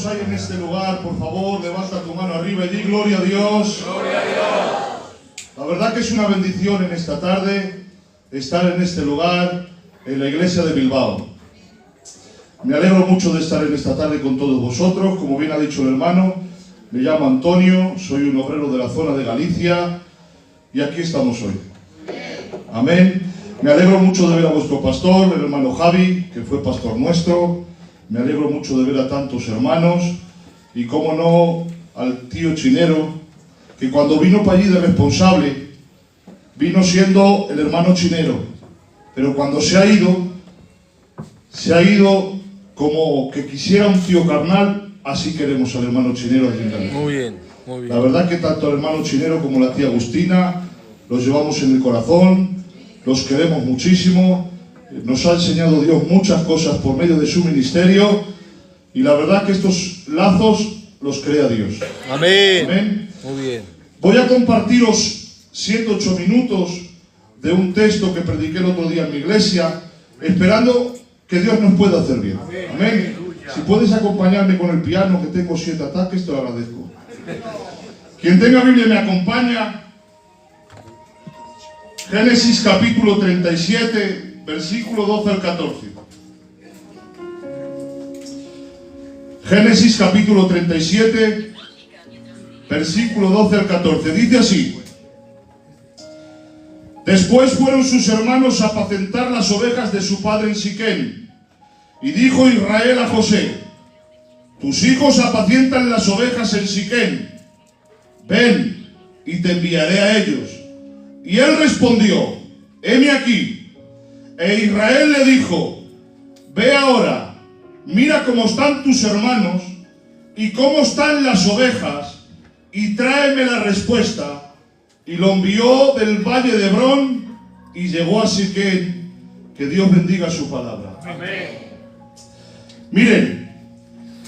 hay en este lugar, por favor, levanta tu mano arriba y di gloria a Dios. Gloria a Dios. La verdad que es una bendición en esta tarde estar en este lugar, en la iglesia de Bilbao. Me alegro mucho de estar en esta tarde con todos vosotros. Como bien ha dicho el hermano, me llamo Antonio, soy un obrero de la zona de Galicia y aquí estamos hoy. Amén. Me alegro mucho de ver a vuestro pastor, el hermano Javi, que fue pastor nuestro. Me alegro mucho de ver a tantos hermanos y, cómo no, al tío Chinero, que cuando vino para allí de responsable, vino siendo el hermano Chinero, pero cuando se ha ido como que quisiera un tío carnal. Así queremos al hermano Chinero aquí en Galicia. Muy bien, muy bien. La verdad que tanto el hermano Chinero como la tía Agustina los llevamos en el corazón, los queremos muchísimo. Nos ha enseñado Dios muchas cosas por medio de su ministerio y la verdad que estos lazos los crea Dios. Amén. Amén. Muy bien. Voy a compartiros 7-8 minutos de un texto que prediqué el otro día en mi iglesia, esperando que Dios nos pueda hacer bien. Amén. Si puedes acompañarme con el piano, que tengo 7 ataques, te lo agradezco. Quien tenga Biblia me acompaña. Génesis capítulo 37, versículo 12 al 14. Génesis capítulo 37, versículo 12 al 14. Dice así: Después fueron sus hermanos a apacentar las ovejas de su padre en Siquem. Y dijo Israel a José: Tus hijos apacientan las ovejas en Siquem. Ven, y te enviaré a ellos. Y él respondió: Heme aquí. E Israel le dijo: Ve ahora, mira cómo están tus hermanos y cómo están las ovejas, y tráeme la respuesta. Y lo envió del valle de Hebrón y llegó a Siquem. Que Dios bendiga su palabra. Amén. Miren,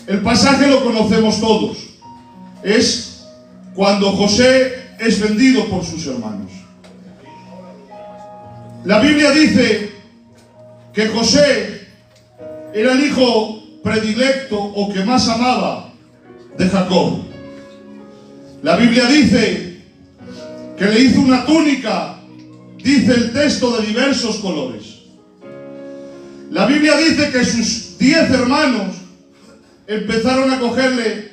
el pasaje lo conocemos todos. Es cuando José es vendido por sus hermanos. La Biblia dice que José era el hijo predilecto o que más amaba de Jacob. La Biblia dice que le hizo una túnica, dice el texto, de diversos colores. La Biblia dice que sus 10 hermanos empezaron a cogerle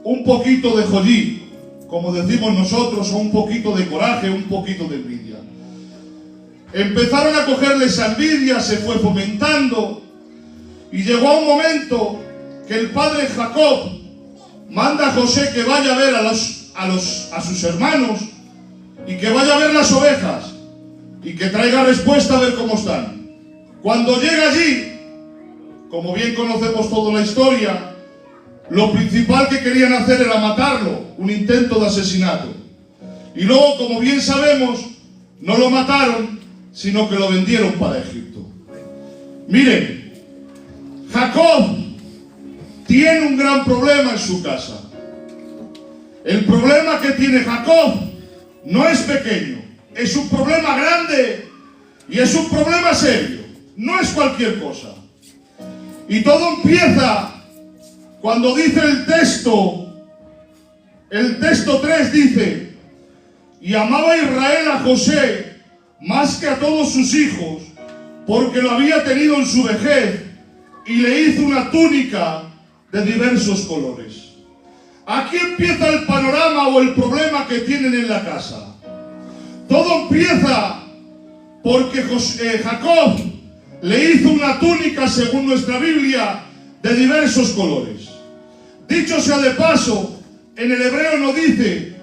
un poquito de jollí, como decimos nosotros, o un poquito de coraje, un poquito de envidia. Empezaron a cogerle esa envidia, se fue fomentando, y llegó a un momento que el padre Jacob manda a José que vaya a ver a sus hermanos y que vaya a ver las ovejas y que traiga respuesta a ver cómo están. Cuando llega allí, como bien conocemos toda la historia, lo principal que querían hacer era matarlo, un intento de asesinato. Y luego, como bien sabemos, no lo mataron, sino que lo vendieron para Egipto. Miren, Jacob tiene un gran problema en su casa. El problema que tiene Jacob no es pequeño, es un problema grande y es un problema serio, no es cualquier cosa. Y todo empieza cuando dice el texto 3 dice: Y amaba Israel a José más que a todos sus hijos, porque lo había tenido en su vejez, y le hizo una túnica de diversos colores. Aquí empieza el panorama o el problema que tienen en la casa. Todo empieza porque Jacob le hizo una túnica, según nuestra Biblia, de diversos colores. Dicho sea de paso, en el hebreo no dice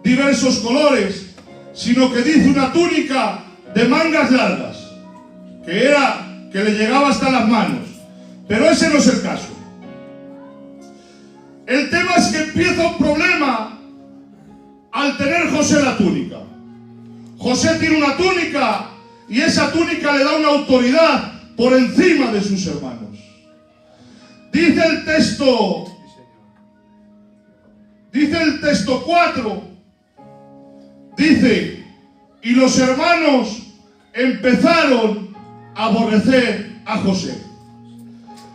diversos colores, sino que dice una túnica de mangas largas, que le llegaba hasta las manos. Pero ese no es el caso. El tema es que empieza un problema al tener José la túnica. José tiene una túnica y esa túnica le da una autoridad por encima de sus hermanos. Dice el texto 4, dice: y los hermanos empezaron a aborrecer a José.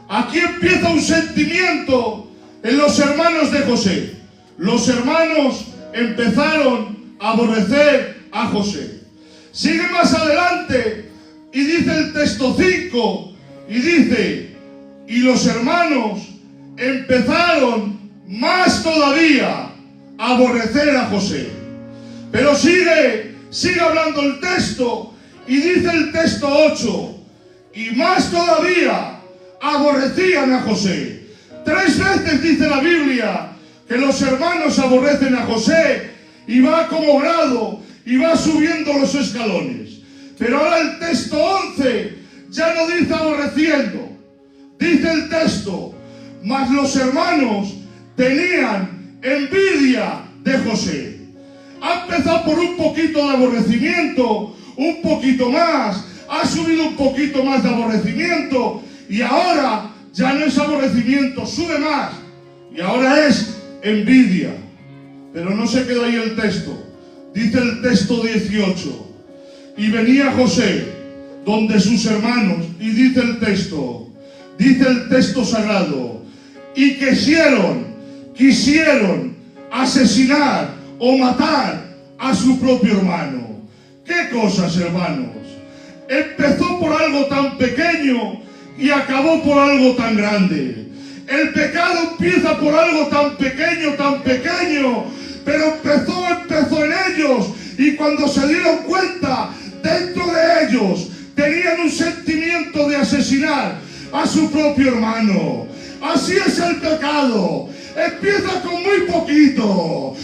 Aquí empieza un sentimiento en los hermanos de José. Los hermanos empezaron a aborrecer a José. Sigue más adelante y dice el texto 5, y dice, y los hermanos empezaron más todavía a aborrecer a José. Pero sigue hablando el texto, y dice el texto 8, y más todavía aborrecían a José. 3 veces dice la Biblia que los hermanos aborrecen a José, y va como grado, y va subiendo los escalones. Pero ahora el texto 11 ya no dice aborreciendo, dice el texto, mas los hermanos tenían envidia de José. Ha empezado por un poquito de aborrecimiento, un poquito más, ha subido un poquito más de aborrecimiento, y ahora ya no es aborrecimiento, sube más, y ahora es envidia. Pero no se queda ahí el texto. Dice el texto 18, y venía José donde sus hermanos, y dice el texto sagrado, y quisieron asesinar o matar a su propio hermano. ¿Qué cosas, hermanos? Empezó por algo tan pequeño y acabó por algo tan grande. El pecado empieza por algo tan pequeño, pero empezó en ellos, y cuando se dieron cuenta, dentro de ellos tenían un sentimiento de asesinar a su propio hermano. Así es el pecado. Empieza con muy poquito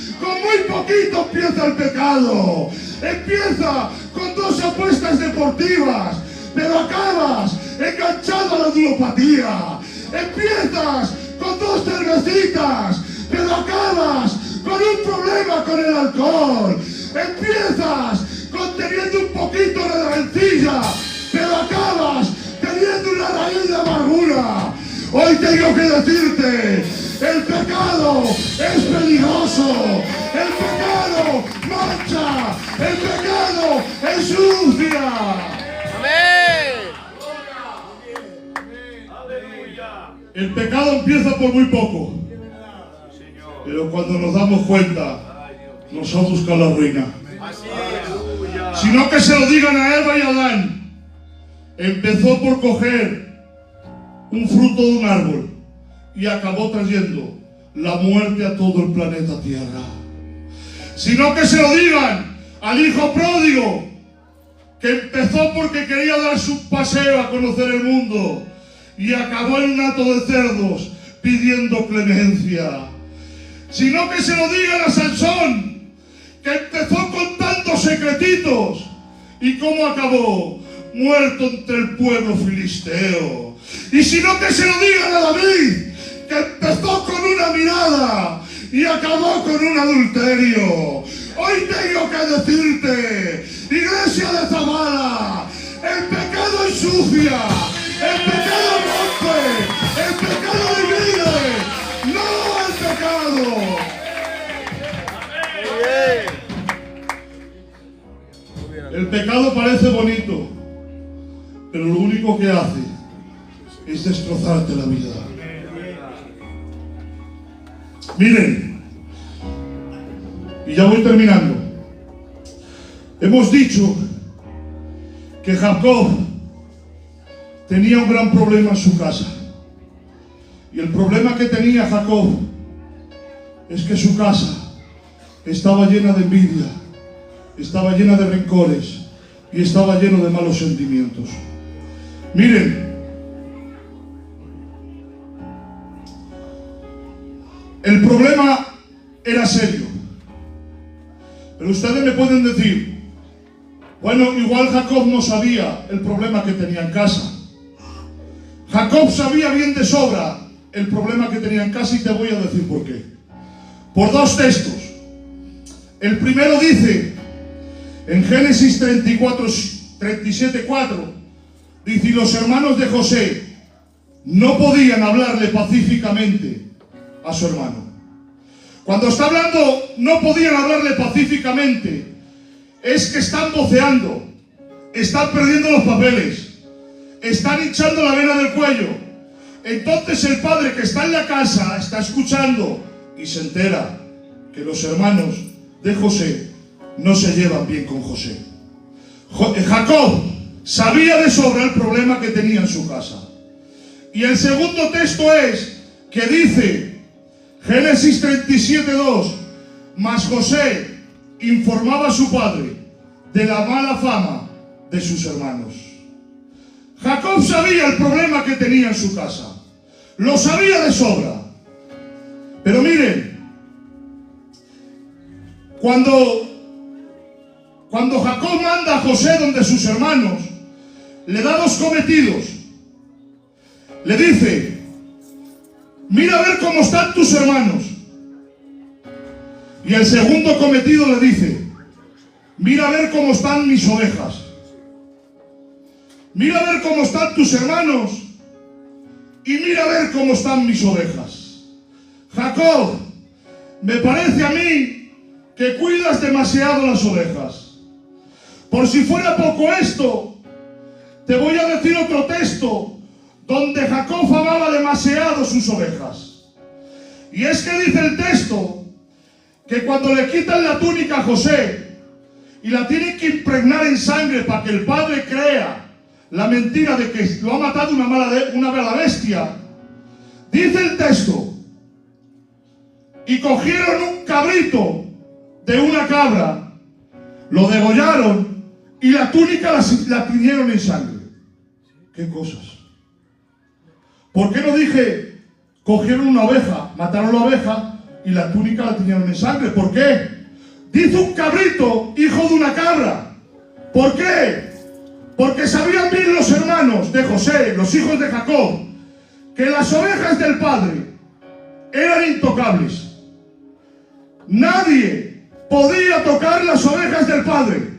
empieza el pecado. Empieza con 2 apuestas deportivas, pero acabas enganchado a la ludopatía. Empiezas con 2 cervecitas, pero acabas con un problema con el alcohol. Empiezas teniendo un poquito de rencilla, pero acabas teniendo una raíz de amargura. Hoy tengo que decirte, el pecado es peligroso, el pecado mancha, el pecado ensucia. Amén. El pecado empieza por muy poco, pero cuando nos damos cuenta, nos ha buscado la ruina. Sino que se lo digan a Eva y a Adán. Empezó por coger un fruto de un árbol y acabó trayendo la muerte a todo el planeta Tierra. Sino que se lo digan al hijo pródigo, que empezó porque quería dar su paseo a conocer el mundo y acabó en un hato de cerdos pidiendo clemencia. Sino que se lo digan a Sansón, que empezó contando secretitos y cómo acabó muerto entre el pueblo filisteo. Y sino que se lo digan a David, que empezó con una mirada y acabó con un adulterio. Hoy tengo que decirte, iglesia de Zabala, el pecado ensucia, el pecado rompe, el pecado divide, no el pecado. El pecado parece bonito, pero lo único que hace es destrozarte la vida. Miren, y ya voy terminando. Hemos dicho que Jacob tenía un gran problema en su casa. Y el problema que tenía Jacob es que su casa estaba llena de envidia, estaba llena de rencores y estaba lleno de malos sentimientos. Miren, el problema era serio. Pero ustedes me pueden decir, bueno, igual Jacob no sabía el problema que tenía en casa. Jacob sabía bien de sobra el problema que tenía en casa, y te voy a decir por qué. Por 2 textos. El primero dice, en Génesis 37:4, dice, y los hermanos de José no podían hablarle pacíficamente a su hermano. Cuando está hablando no podían hablarle pacíficamente, es que están voceando, están perdiendo los papeles, están hinchando la vena del cuello, Entonces el padre que está en la casa está escuchando y se entera que los hermanos de José no se llevan bien con José. Jacob sabía de sobra el problema que tenía en su casa. Y el segundo texto es que dice, Génesis 37:2, mas José informaba a su padre de la mala fama de sus hermanos. Jacob sabía el problema que tenía en su casa. Lo sabía de sobra. Pero miren, cuando Jacob manda a José donde sus hermanos, le da dos cometidos. Le dice, mira a ver cómo están tus hermanos. Y el segundo cometido le dice, mira a ver cómo están mis ovejas. Mira a ver cómo están tus hermanos y mira a ver cómo están mis ovejas. Jacob, me parece a mí que cuidas demasiado las ovejas. Por si fuera poco esto, te voy a decir otro texto donde Jacob amaba demasiado sus ovejas. Y es que dice el texto que cuando le quitan la túnica a José y la tienen que impregnar en sangre para que el padre crea la mentira de que lo ha matado una mala bestia, dice el texto, y cogieron un cabrito de una cabra, lo degollaron y la túnica la tiñeron en sangre. ¿Qué cosas? ¿Por qué no dije, cogieron una oveja, mataron la oveja y la túnica la tiñeron en sangre? ¿Por qué? Dice un cabrito, hijo de una cabra. ¿Por qué? Porque sabían bien los hermanos de José, los hijos de Jacob, que las ovejas del padre eran intocables. Nadie podía tocar las ovejas del padre.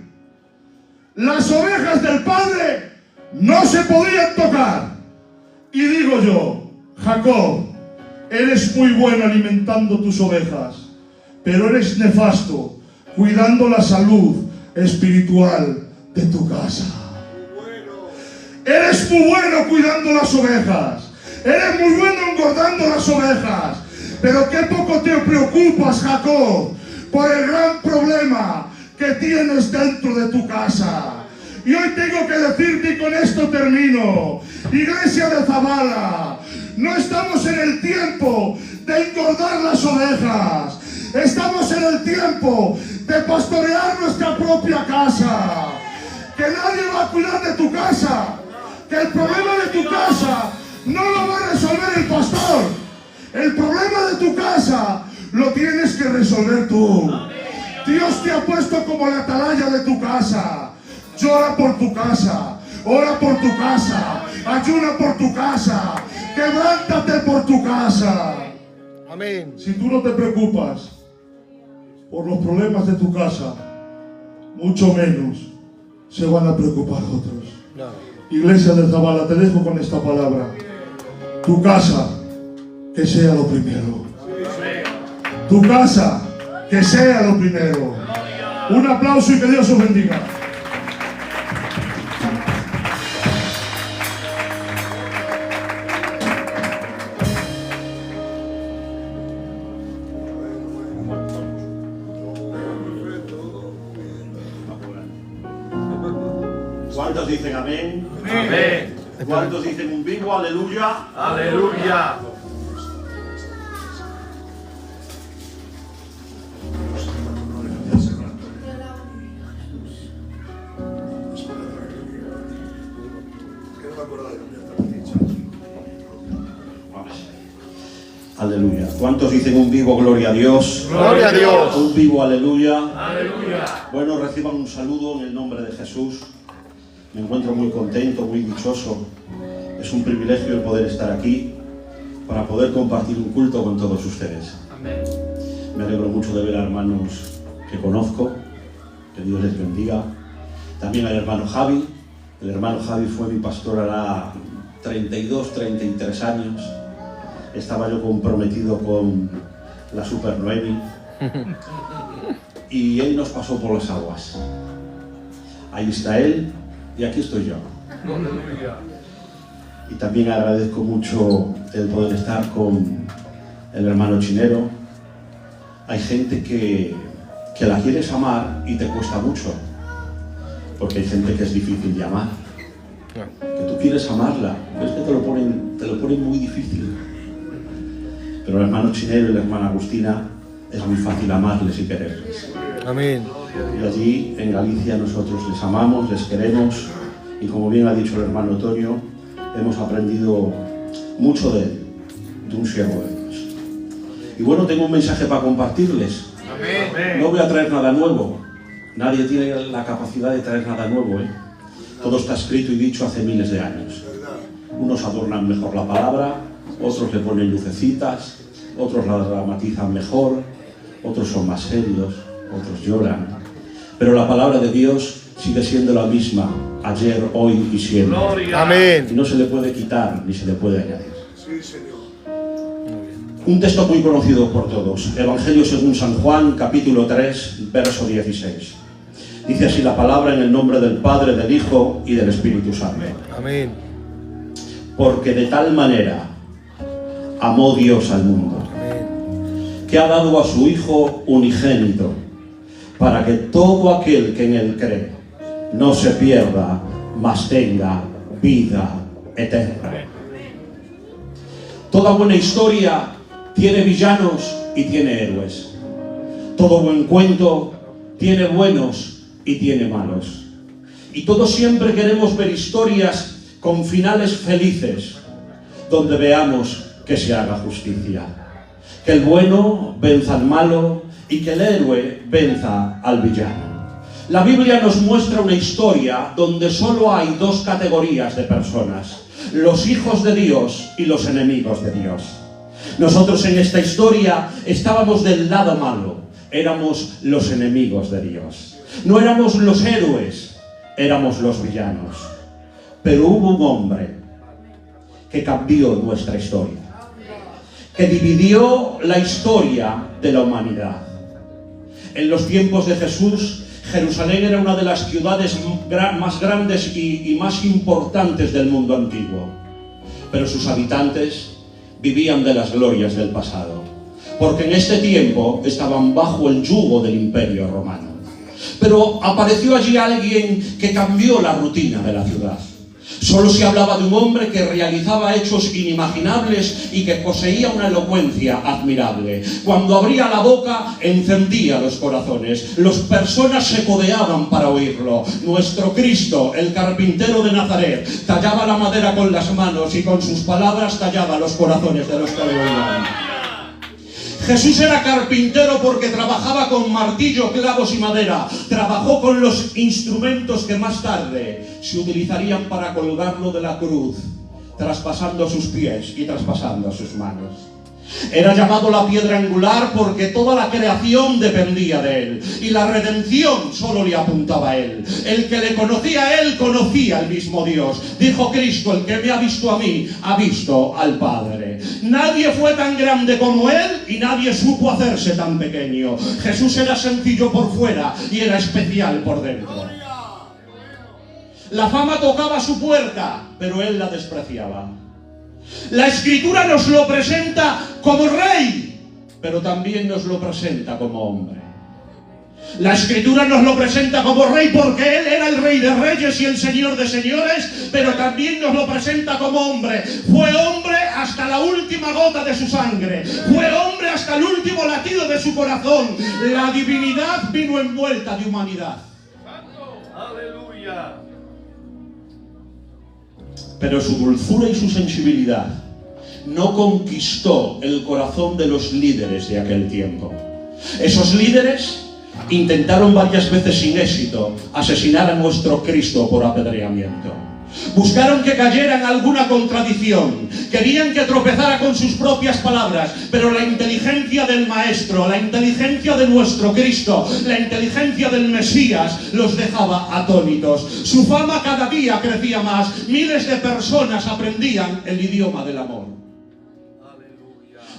Las ovejas del padre no se podían tocar. Y digo yo, Jacob, eres muy bueno alimentando tus ovejas, pero eres nefasto cuidando la salud espiritual de tu casa. Eres muy bueno cuidando las ovejas, eres muy bueno engordando las ovejas, pero qué poco te preocupas, Jacob, por el gran problema que tienes dentro de tu casa. Y hoy tengo que decirte, y con esto termino, Iglesia de Zabala, no estamos en el tiempo de engordar las ovejas, estamos en el tiempo de pastorear nuestra propia casa. Que nadie va a cuidar de tu casa, que el problema de tu casa no lo va a resolver el pastor, el problema de tu casa lo tienes que resolver tú. Dios te ha puesto como la atalaya de tu casa. Llora por tu casa, ora por tu casa, ayuna por tu casa, quebrántate por tu casa. Amén. Si tú no te preocupas por los problemas de tu casa, mucho menos se van a preocupar otros. No. Iglesia de Zabala, te dejo con esta palabra. Tu casa, que sea lo primero. Tu casa, que sea lo primero. Un aplauso y que Dios os bendiga. ¿Cuántos dicen amén? Amén. ¿Cuántos dicen un vivo aleluya? Aleluya. Aleluya. ¿Cuántos dicen un vivo gloria a Dios? Gloria a Dios. Un vivo aleluya. Aleluya. Bueno, reciban un saludo en el nombre de Jesús. Me encuentro muy contento, muy dichoso. Es un privilegio el poder estar aquí para poder compartir un culto con todos ustedes. Amén. Me alegro mucho de ver a hermanos que conozco. Que Dios les bendiga. También al hermano Javi. El hermano Javi fue mi pastor hará 32, 33 años. Estaba yo comprometido con la Super Noemi y él nos pasó por las aguas. Ahí está él y aquí estoy yo. Y también agradezco mucho el poder estar con el hermano Chinero. Hay gente que la quieres amar y te cuesta mucho, porque hay gente que es difícil de amar. Que tú quieres amarla, pero es que te lo ponen muy difícil. Pero el hermano Chinero y la hermana Agustina es muy fácil amarles y quererles. Amén. Y allí en Galicia nosotros les amamos, les queremos, y como bien ha dicho el hermano Antonio, hemos aprendido mucho de él, de un siervo de Dios. Y bueno, tengo un mensaje para compartirles. Amén. No voy a traer nada nuevo. Nadie tiene la capacidad de traer nada nuevo, ¿eh? Todo está escrito y dicho hace miles de años. Unos adornan mejor la palabra, otros le ponen lucecitas, otros la dramatizan mejor, otros son más serios, otros lloran. Pero la palabra de Dios sigue siendo la misma, ayer, hoy y siempre. Gloria. Amén. Y no se le puede quitar ni se le puede añadir. Un texto muy conocido por todos, Evangelio según San Juan, capítulo 3, verso 16. Dice así la palabra en el nombre del Padre, del Hijo y del Espíritu Santo. Amén. Porque de tal manera amó Dios al mundo, Amén. que ha dado a su Hijo unigénito, para que todo aquel que en él cree no se pierda, mas tenga vida eterna. Toda buena historia tiene villanos y tiene héroes. Todo buen cuento tiene buenos y tiene malos. Y todos siempre queremos ver historias con finales felices, donde veamos que se haga justicia, que el bueno venza al malo y que el héroe venza al villano. La Biblia nos muestra una historia donde solo hay dos categorías de personas: los hijos de Dios y los enemigos de Dios. Nosotros en esta historia estábamos del lado malo, éramos los enemigos de Dios. No éramos los héroes, éramos los villanos. Pero hubo un hombre que cambió nuestra historia, que dividió la historia de la humanidad. En los tiempos de Jesús, Jerusalén era una de las ciudades más grandes y más importantes del mundo antiguo. Pero sus habitantes vivían de las glorias del pasado, porque en este tiempo estaban bajo el yugo del Imperio Romano. Pero apareció allí alguien que cambió la rutina de la ciudad. Solo se hablaba de un hombre que realizaba hechos inimaginables y que poseía una elocuencia admirable. Cuando abría la boca, encendía los corazones. Las personas se codeaban para oírlo. Nuestro Cristo, el carpintero de Nazaret, tallaba la madera con las manos y con sus palabras tallaba los corazones de los que le oían. Jesús era carpintero porque trabajaba con martillo, clavos y madera. Trabajó con los instrumentos que más tarde se utilizarían para colgarlo de la cruz, traspasando sus pies y traspasando sus manos. Era llamado la piedra angular porque toda la creación dependía de él, y la redención solo le apuntaba a él. El que le conocía a él conocía al mismo Dios. Dijo Cristo: el que me ha visto a mí ha visto al Padre. Nadie fue tan grande como él y nadie supo hacerse tan pequeño. Jesús era sencillo por fuera y era especial por dentro. La fama tocaba su puerta, pero él la despreciaba. La Escritura nos lo presenta como rey, pero también nos lo presenta como hombre. La Escritura nos lo presenta como rey porque él era el rey de reyes y el señor de señores, pero también nos lo presenta como hombre. Fue hombre hasta la última gota de su sangre, fue hombre hasta el último latido de su corazón. La divinidad vino envuelta de humanidad. Aleluya. Pero su dulzura y su sensibilidad no conquistó el corazón de los líderes de aquel tiempo. Esos líderes intentaron varias veces sin éxito asesinar a nuestro Cristo por apedreamiento. Buscaron que cayera en alguna contradicción, querían que tropezara con sus propias palabras, pero la inteligencia del Maestro, la inteligencia de nuestro Cristo, la inteligencia del Mesías los dejaba atónitos. Su fama cada día crecía más, miles de personas aprendían el idioma del amor.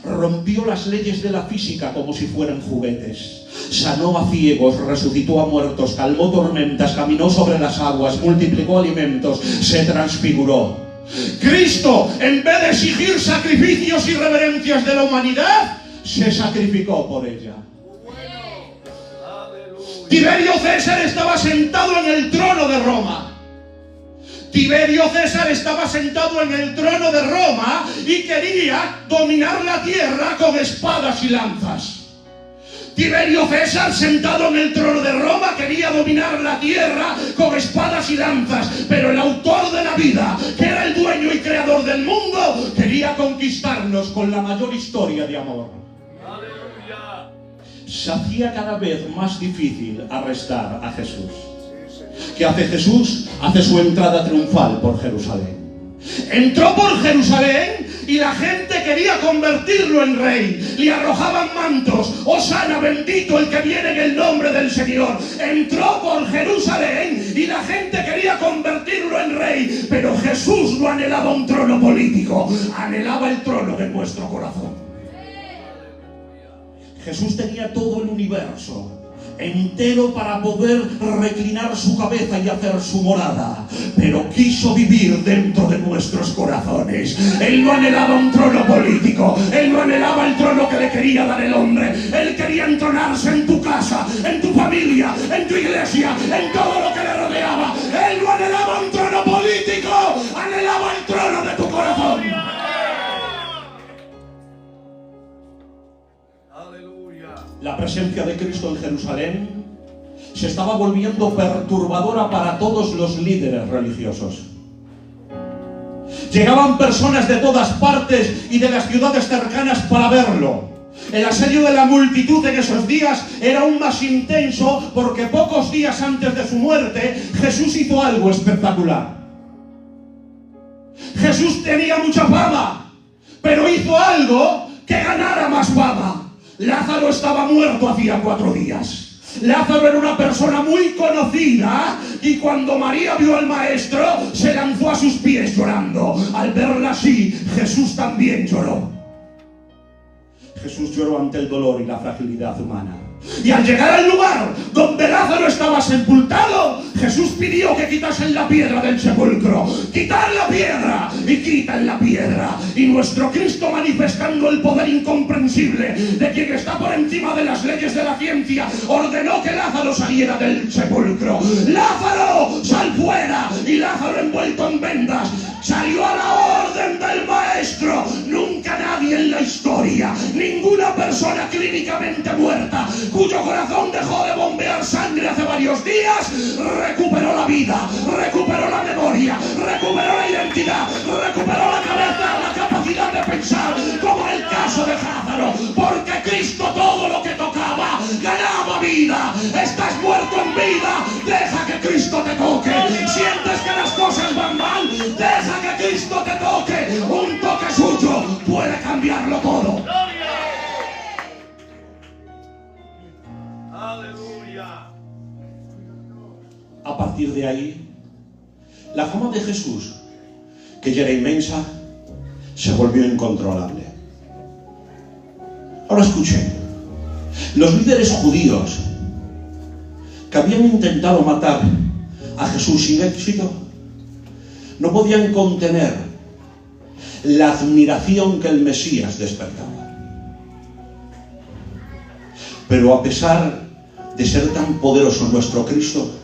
Rompió las leyes de la física como si fueran juguetes. Sanó a ciegos, resucitó a muertos, calmó tormentas, caminó sobre las aguas, multiplicó alimentos, se transfiguró. Cristo, en vez de exigir sacrificios y reverencias de la humanidad, se sacrificó por ella. Tiberio César estaba sentado en el trono de Roma. Tiberio César estaba sentado en el trono de Roma y quería dominar la tierra con espadas y lanzas. Tiberio César, sentado en el trono de Roma, quería dominar la tierra con espadas y lanzas, pero el autor de la vida, que era el dueño y creador del mundo, quería conquistarnos con la mayor historia de amor. ¡Aleluya! Se hacía cada vez más difícil arrestar a Jesús. ¿Qué hace Jesús? Hace su entrada triunfal por Jerusalén. Entró por Jerusalén y la gente quería convertirlo en rey. Le arrojaban mantos. Hosana, bendito el que viene en el nombre del Señor. Entró por Jerusalén y la gente quería convertirlo en rey. Pero Jesús no anhelaba un trono político, anhelaba el trono de nuestro corazón. Jesús tenía todo el universo entero para poder reclinar su cabeza y hacer su morada, pero quiso vivir dentro de nuestros corazones. Él no anhelaba un trono político, él no anhelaba el trono que le quería dar el hombre. Él quería entronarse en tu casa, en tu familia, en tu iglesia, en todo lo que le rodeaba. Él no anhelaba un trono político, anhelaba el trono de tu corazón. La presencia de Cristo en Jerusalén se estaba volviendo perturbadora para todos los líderes religiosos. Llegaban personas de todas partes y de las ciudades cercanas para verlo. El asedio de la multitud en esos días era aún más intenso porque pocos días antes de su muerte Jesús hizo algo espectacular. Jesús tenía mucha fama, pero hizo algo que ganara más fama. Lázaro estaba muerto hacía 4 días. Lázaro era una persona muy conocida y cuando María vio al maestro se lanzó a sus pies llorando. Al verla así, Jesús también lloró. Jesús lloró ante el dolor y la fragilidad humana. Y al llegar al lugar donde Lázaro estaba sepultado, Jesús pidió que quitasen la piedra del sepulcro. ¡Quitar la piedra! Y quitan la piedra. Y nuestro Cristo, manifestando el poder incomprensible de quien está por encima de las leyes de la ciencia, ordenó que Lázaro saliera del sepulcro. ¡Lázaro, sal fuera! Y Lázaro, envuelto en vendas, salió a la orden del maestro. Nunca nadie en la historia, ninguna persona clínicamente muerta, cuyo corazón dejó de bombear sangre hace varios días, recuperó la vida, recuperó la memoria, recuperó la identidad, recuperó la cabeza, la capacidad de pensar, como el caso de Lázaro, porque Cristo todo lo que tocaba ganaba vida. Estás muerto en vida, deja que Cristo te toque. Sientes que las cosas van mal, deja que Cristo te toque. Un toque suyo puede cambiarlo todo. Aleluya. A partir de ahí, la fama de Jesús, que ya era inmensa, se volvió incontrolable. Ahora escuchen, los líderes judíos que habían intentado matar a Jesús sin éxito, no podían contener la admiración que el Mesías despertaba. Pero a pesar de ser tan poderoso nuestro Cristo,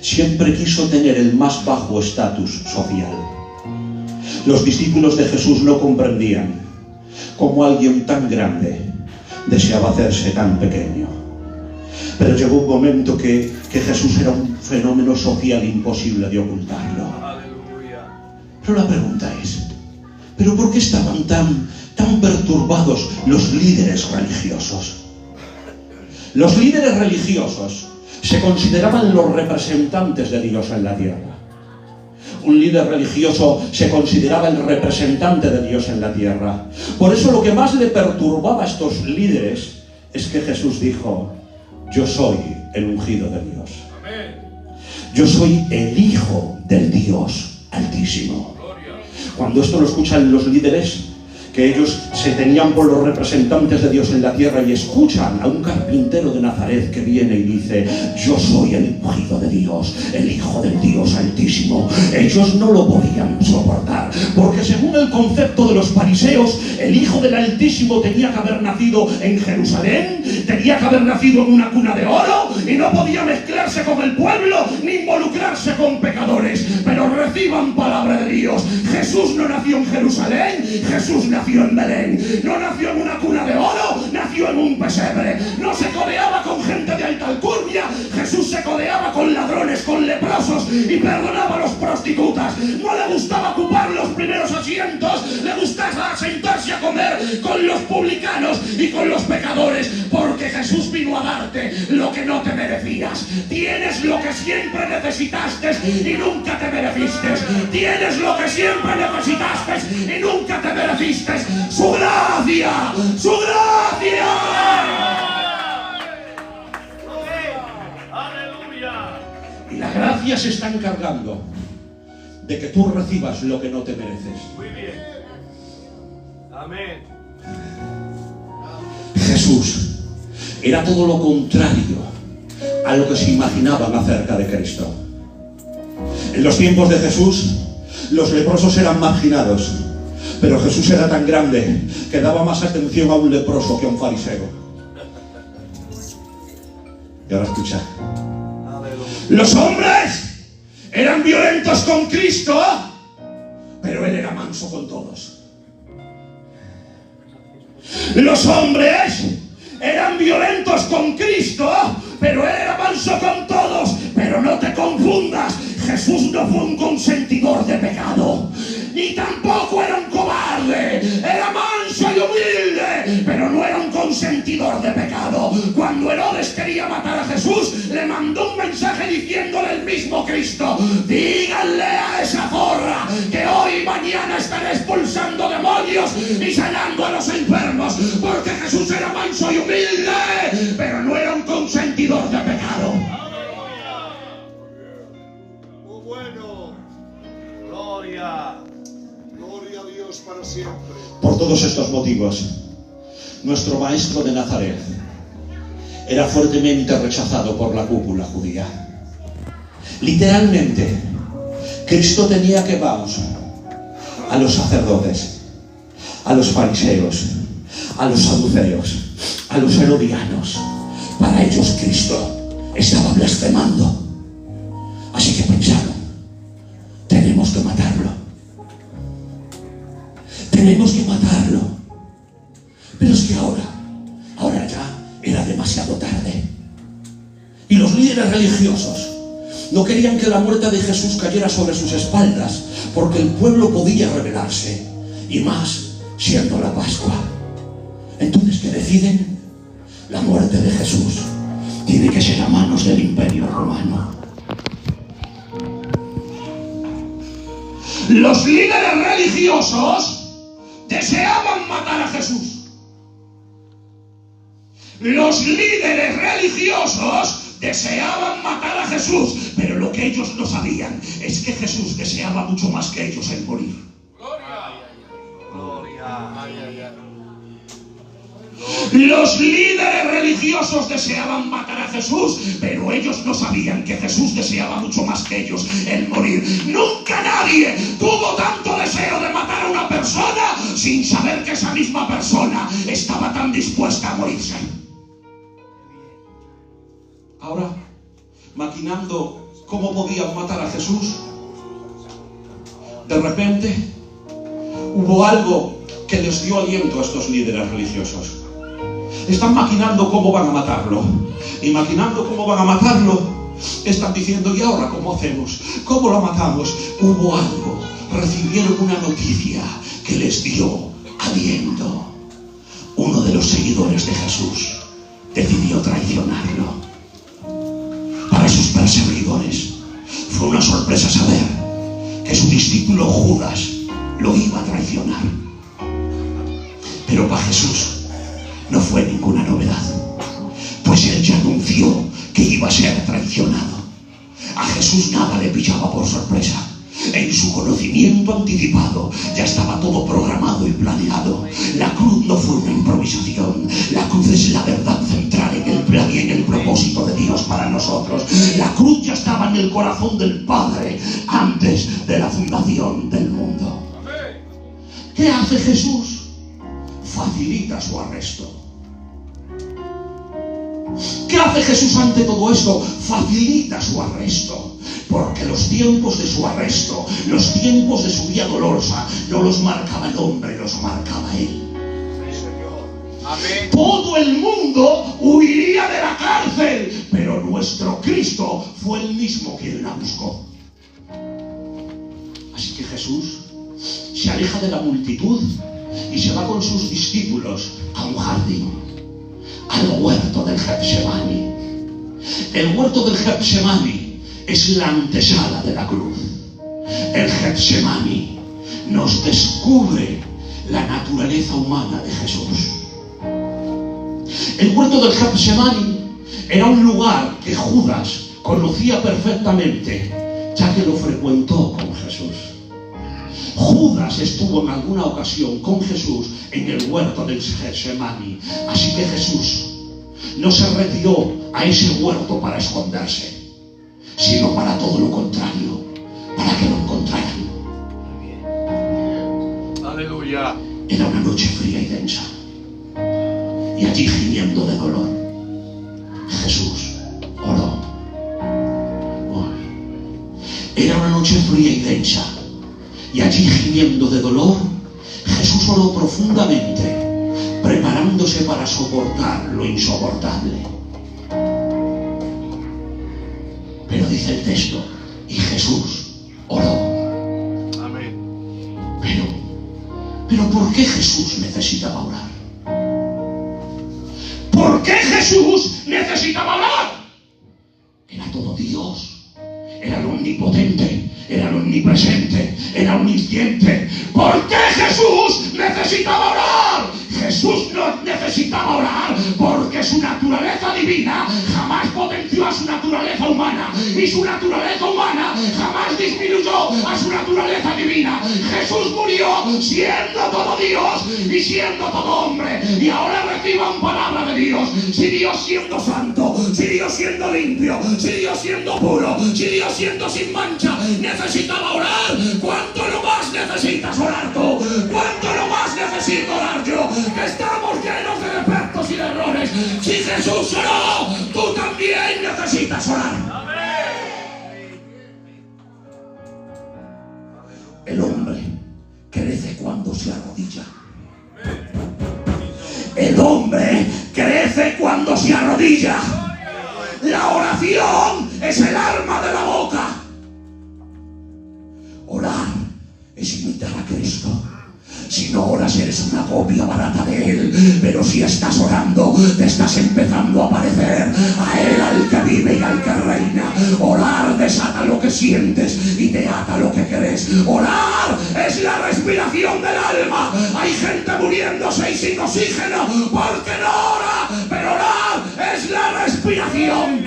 siempre quiso tener el más bajo estatus social. Los discípulos de Jesús no comprendían cómo alguien tan grande deseaba hacerse tan pequeño. Pero llegó un momento que Jesús era un fenómeno social imposible de ocultarlo. Pero la pregunta es, ¿pero por qué estaban tan perturbados los líderes religiosos? Los líderes religiosos se consideraban los representantes de Dios en la tierra. Un líder religioso se consideraba el representante de Dios en la tierra. Por eso lo que más le perturbaba a estos líderes es que Jesús dijo: yo soy el ungido de Dios. Yo soy el Hijo del Dios Altísimo. Cuando esto lo escuchan los líderes, que ellos se se tenían por los representantes de Dios en la tierra y escuchan a un carpintero de Nazaret que viene y dice: yo soy el ungido de Dios, el Hijo del Dios Altísimo. Ellos no lo podían soportar, porque según el concepto de los fariseos, el Hijo del Altísimo tenía que haber nacido en Jerusalén, tenía que haber nacido en una cuna de oro y no podía mezclarse con el pueblo ni involucrarse con pecadores. Pero reciban palabra de Dios: Jesús no nació en Jerusalén, Jesús nació en Belén. No nació en una cuna de oro, nació en un pesebre. No se codeaba con gente de alta alcurnia, Jesús se codeaba con ladrones, con leprosos y perdonaba a los prostitutas. No le gustaba ocupar los primeros asientos, le gustaba sentarse a comer con los publicanos y con los pecadores, porque Jesús vino a darte lo que no te merecías. Tienes lo que siempre necesitaste y nunca te mereciste. Tienes lo que siempre necesitaste y nunca te mereciste. ¡Su gracia! ¡Su gracia! Aleluya. Y la gracia se está encargando de que tú recibas lo que no te mereces. Muy bien. Amén. Jesús era todo lo contrario a lo que se imaginaban acerca de Cristo. En los tiempos de Jesús, los leprosos eran marginados, pero Jesús era tan grande que daba más atención a un leproso que a un fariseo. Y ahora escucha. Los hombres eran violentos con Cristo, pero Él era manso con todos. Los hombres eran violentos con Cristo, pero Él era manso con todos. Pero no te confundas, Jesús no fue un consentidor de pecado, ni tampoco era un cobarde. Era manso y humilde, pero no era un consentidor de pecado. Cuando Herodes quería matar a Jesús, le mandó un mensaje diciéndole el mismo Cristo: díganle a esa zorra que hoy y mañana estará expulsando demonios y sanando a los enfermos, porque Jesús era manso y humilde, pero no era un consentidor de pecado. ¡Oh, bueno! Gloria. Gloria a Dios para siempre. Por todos estos motivos, nuestro maestro de Nazaret era fuertemente rechazado por la cúpula judía. Literalmente, Cristo tenía que vamos a los sacerdotes, a los fariseos, a los saduceos, a los herodianos. Para ellos Cristo estaba blasfemando. Así que pensaron: tenemos que matarlo. Tenemos que matarlo. Pero es que ahora ya era demasiado tarde. Y los líderes religiosos no querían que la muerte de Jesús cayera sobre sus espaldas, porque el pueblo podía rebelarse, y más siendo la Pascua. Entonces, ¿qué deciden? La muerte de Jesús tiene que ser a manos del Imperio Romano. Los líderes religiosos deseaban matar a Jesús. Los líderes religiosos deseaban matar a Jesús, pero lo que ellos no sabían es que Jesús deseaba mucho más que ellos el morir. Gloria. Los líderes religiosos deseaban matar a Jesús, pero ellos no sabían que Jesús deseaba mucho más que ellos el morir. Nunca nadie tuvo tanto deseo de matar a una persona sin saber que esa misma persona estaba tan dispuesta a morirse. Ahora, maquinando cómo podían matar a Jesús, de repente hubo algo que les dio aliento a estos líderes religiosos. Están maquinando cómo van a matarlo. Y maquinando cómo van a matarlo, están diciendo: ¿y ahora cómo hacemos? ¿Cómo lo matamos? Hubo algo. Recibieron una noticia que les dio aliento. Uno de los seguidores de Jesús decidió traicionarlo. Para sus perseguidores fue una sorpresa saber que su discípulo Judas lo iba a traicionar. Pero para Jesús no fue ninguna novedad, pues él ya anunció que iba a ser traicionado. A Jesús nada le pillaba por sorpresa. en su conocimiento anticipado, ya estaba todo programado y planeado. La cruz no fue una improvisación. La cruz es la verdad central en el plan y en el propósito de Dios para nosotros. La cruz ya estaba en el corazón del Padre antes de la fundación del mundo. ¿Qué hace Jesús? Facilita su arresto. ¿Qué hace Jesús ante todo esto? Facilita su arresto. Porque los tiempos de su arresto, los tiempos de su vía dolorosa, no los marcaba el hombre, los marcaba él. Amén. Todo el mundo huiría de la cárcel, pero nuestro Cristo fue el mismo quien la buscó. Así que Jesús se aleja de la multitud y se va con sus discípulos a un jardín, al huerto del Getsemaní. El huerto del Getsemaní es la antesala de la cruz. El Getsemaní nos descubre la naturaleza humana de Jesús. El huerto del Getsemaní era un lugar que Judas conocía perfectamente, ya que lo frecuentó con Jesús. Judas estuvo en alguna ocasión con Jesús en el huerto del Getsemaní. Así que Jesús no se retiró a ese huerto para esconderse, sino para todo lo contrario, para que lo encontraran. Aleluya. Era una noche fría y densa, y allí, gimiendo de dolor, Jesús oró. Era una noche fría y densa, y allí, gimiendo de dolor, Jesús oró profundamente, preparándose para soportar lo insoportable. Pero dice el texto, y Jesús oró. Amén. Pero ¿por qué Jesús necesitaba orar? ¿Por qué Jesús necesitaba orar? Era todo Dios, era el omnipotente, era el omnipresente, era omnisciente. ¿Por qué Jesús necesitaba orar? Jesús no necesitaba orar porque su naturaleza divina jamás potenció a su naturaleza humana, y su naturaleza humana jamás disminuyó a su naturaleza divina. Jesús murió siendo todo Dios y siendo todo hombre, y ahora reciban palabra de Dios. Si Dios siendo santo, si Dios siendo limpio, si Dios siendo puro, si Dios siendo sin mancha necesitaba orar, ¿cuánto lo más necesitas orar tú? ¿Cuánto lo más necesito orar yo? Que estamos llenos de defectos y de errores. Si Jesús oró, tú también necesitas orar. El hombre crece cuando se arrodilla. El hombre crece cuando se arrodilla. La oración es el arma de la boca. Orar es imitar a Cristo. Si no oras, eres una copia barata de Él. Pero si estás orando, te estás empezando a parecer a Él, al que vive y al que reina. Orar desata lo que sientes y te ata lo que crees. Orar es la respiración del alma. Hay gente muriéndose y sin oxígeno porque no ora. Pero orar es la respiración.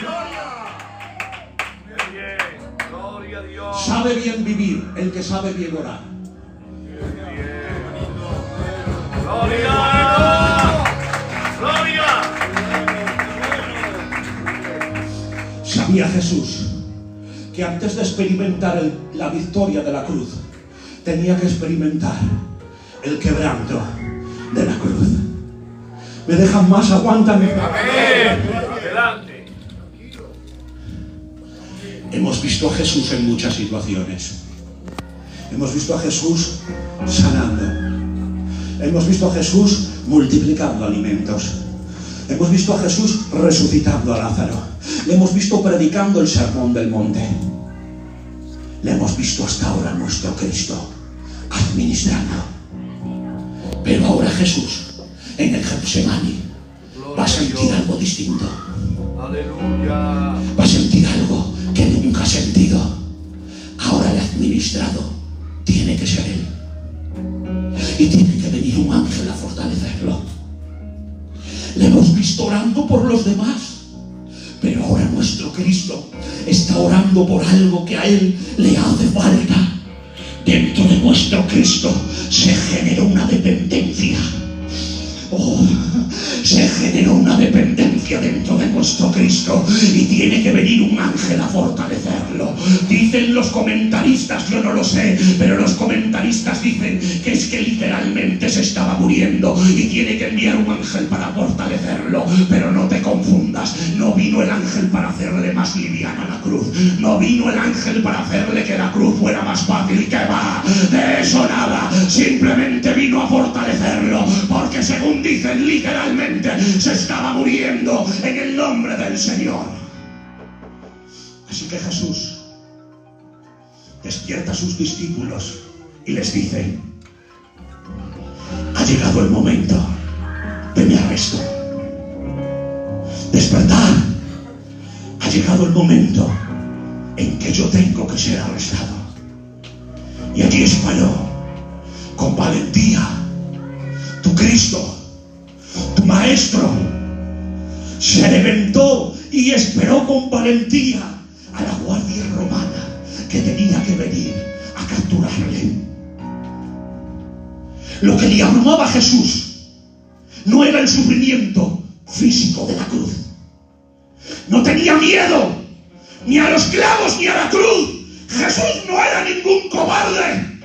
Gloria a Dios. Sabe bien vivir el que sabe bien orar. Gloria. Gloria. Sabía Jesús que antes de experimentar la victoria de la cruz, tenía que experimentar el quebranto de la cruz. ¿Me dejan más? Aguántame. Amén. Adelante. Hemos visto a Jesús en muchas situaciones. Hemos visto a Jesús sanando. Hemos visto a Jesús multiplicando alimentos. Hemos visto a Jesús resucitando a Lázaro. Le hemos visto predicando el sermón del monte. Le hemos visto hasta ahora a nuestro Cristo administrando. Pero ahora Jesús, en el Getsemaní, va a sentir algo distinto. Aleluya. Va a sentir algo que nunca ha sentido. Ahora el administrado tiene que ser Él. Y tiene que venir un ángel a fortalecerlo. Le hemos visto orando por los demás, pero ahora nuestro Cristo está orando por algo que a Él le hace falta. dentro de vuestro Cristo se generó una dependencia. Oh, se generó una dependencia dentro de vuestro Cristo y tiene que venir un ángel a fortalecerlo. Dicen los comentaristas, yo no lo sé, pero los comentaristas dicen que es que literalmente se estaba muriendo y tiene que enviar un ángel para fortalecerlo. Pero no te confundas, no vino el ángel para hacerle más liviana la cruz, no vino el ángel para hacerle que la cruz fuera más fácil, que va, de eso nada, simplemente vino a fortalecerlo, porque según dicen literalmente se estaba muriendo en el nombre del Señor. Así que Jesús despierta a sus discípulos y les dice: ha llegado el momento de mi arresto. Despertad, ha llegado el momento en que yo tengo que ser arrestado. Y allí esperó con valentía tu Cristo, tu Maestro. Se levantó y esperó con valentía a la guardia romana que tenía que venir a capturarle. Lo que le abrumaba a Jesús no era el sufrimiento físico de la cruz. No tenía miedo ni a los clavos ni a la cruz. Jesús no era ningún cobarde.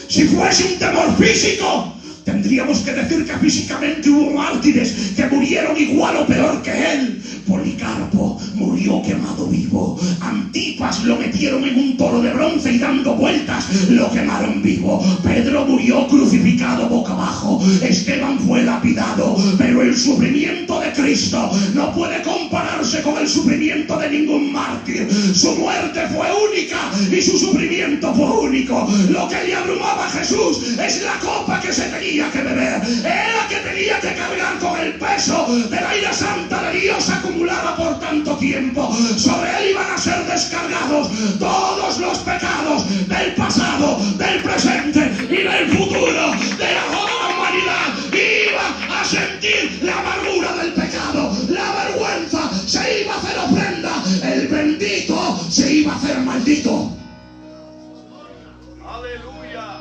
Si fuese un temor físico, tendríamos que decir que físicamente hubo mártires que murieron igual o peor que él. Policarpo murió quemado vivo. Antipas lo metieron en un toro de bronce y dando vueltas lo quemaron vivo. Pedro murió crucificado boca abajo. Esteban fue lapidado. Pero el sufrimiento de Cristo no puede compararse con el sufrimiento de ningún mártir. Su muerte fue única y su sufrimiento fue único. Lo que le abrumaba a Jesús es la copa que se tenía que beber. Era que tenía que cargar con el peso de la ira santa de Dios acumulada por tanto tiempo. Sobre él iban a ser descargados todos los pecados del pasado, del presente y del futuro de la toda la humanidad. Iba a sentir la amargura del pecado, la vergüenza se iba a hacer ofrenda, el bendito se iba a hacer maldito. Aleluya.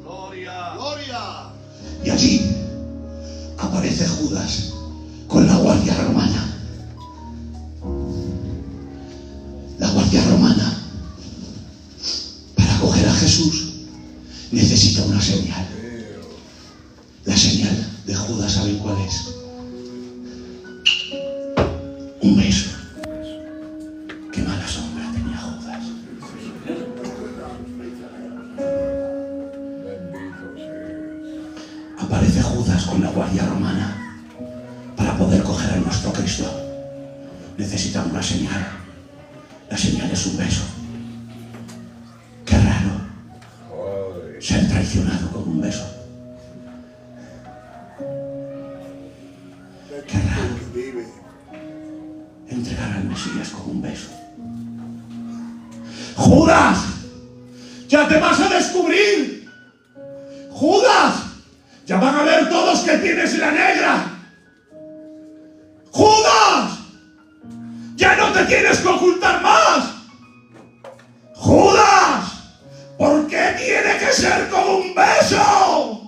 Gloria. Gloria. Y allí aparece Judas con la guardia romana. La guardia romana, para coger a Jesús, necesita una señal. La señal de Judas, ¿saben cuál es? Un beso. Qué mala sombra tenía Judas. Aparece Judas con la guardia romana. Para poder coger a nuestro Cristo necesitan una señal. La señal es un beso. Qué raro ser traicionado con un beso. Qué raro entregar al Mesías con un beso. ¡Judas! ¡Ya te vas a descubrir! ¡Judas! ¡Ya van a ver todos que tienes la negra! ¡Judas! ¡Ya no te tienes que ocultar más! ¡Judas! ¿Por qué tiene que ser con un beso?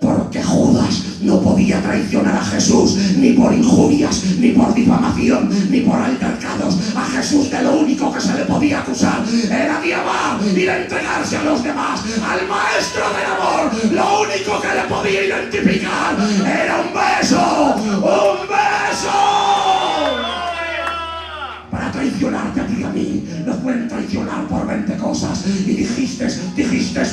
Porque Judas no podía traicionar a Jesús ni por injurias, ni por difamación, ni por altercados. A Jesús de lo único que se le podía acusar era de amar y de entregarse a los demás. Al Maestro del amor, lo único que le podía identificar era un beso. ¡Un beso! Para traicionarte a ti y a mí, nos pueden traicionar por 20 cosas. Y dijiste,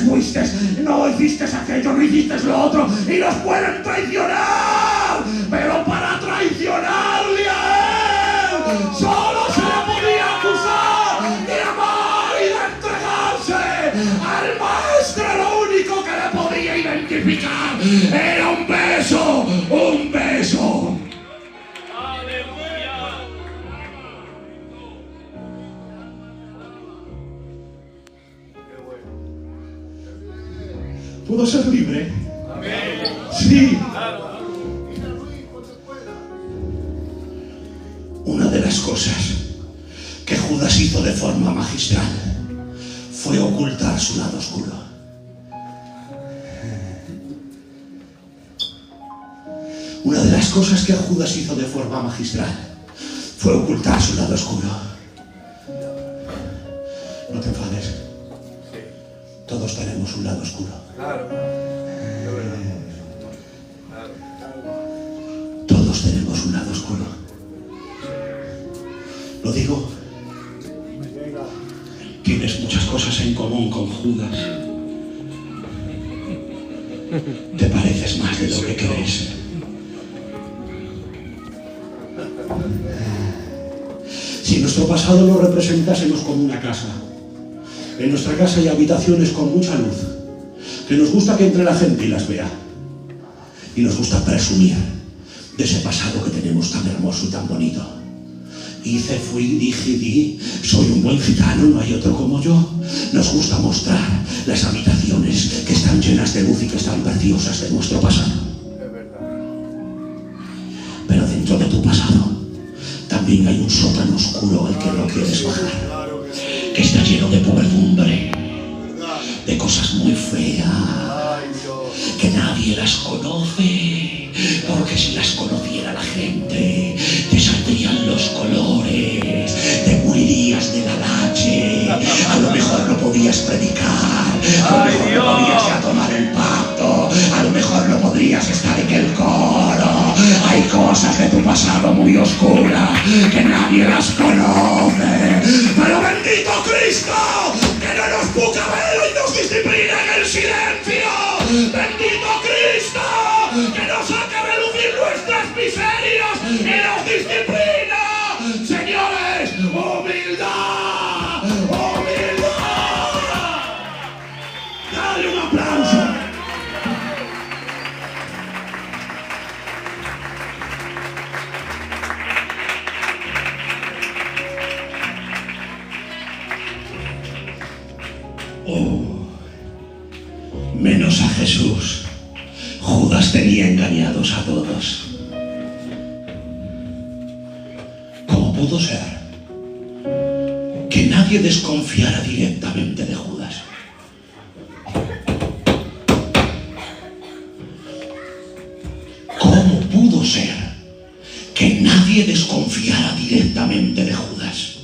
fuiste, no hiciste aquello, no hiciste lo otro, y nos pueden traicionar. Pero para traicionarle a él, solo se le podía acusar de amar y de entregarse. Al Maestro lo único que le podía identificar era un beso, un beso. ¿Puedo ser libre? Amén. Sí. Una de las cosas que Judas hizo de forma magistral fue ocultar su lado oscuro. Una de las cosas que Judas hizo de forma magistral fue ocultar su lado oscuro. No te enfades. Todos tenemos un lado oscuro. Claro. Todos tenemos un lado oscuro. Lo digo. Tienes muchas cosas en común con Judas. Te pareces más de lo que crees. Si nuestro pasado lo representásemos como una casa, en nuestra casa hay habitaciones con mucha luz, que nos gusta que entre la gente y las vea. Y nos gusta presumir de ese pasado que tenemos tan hermoso y tan bonito. Hice, fui, dije, di, soy un buen gitano, no hay otro como yo. Nos gusta mostrar las habitaciones que están llenas de luz y que están preciosas de nuestro pasado. Pero dentro de tu pasado también hay un sótano oscuro al que no quieres bajar, que está lleno de podredumbre, de cosas muy feas, que nadie las conoce, porque si las conociera la gente, te saldrían los colores, te morirías de la lache, a lo mejor no podías predicar, a lo mejor no podías ya tomar el pacto, a lo mejor no podrías estar en el coro. Hay cosas de tu pasado muy oscuras que nadie las conoce, pero bendito Cristo, que no nos puca velo y nos disciplina en el silencio. Bendito Cristo, que nos hace relucir nuestras miserias y nos disciplina. Señores, humildad, humildad. Dale un aplauso. Menos a Jesús. Judas tenía engañados a todos. ¿Cómo pudo ser que nadie desconfiara directamente de Judas? ¿Cómo pudo ser que nadie desconfiara directamente de Judas?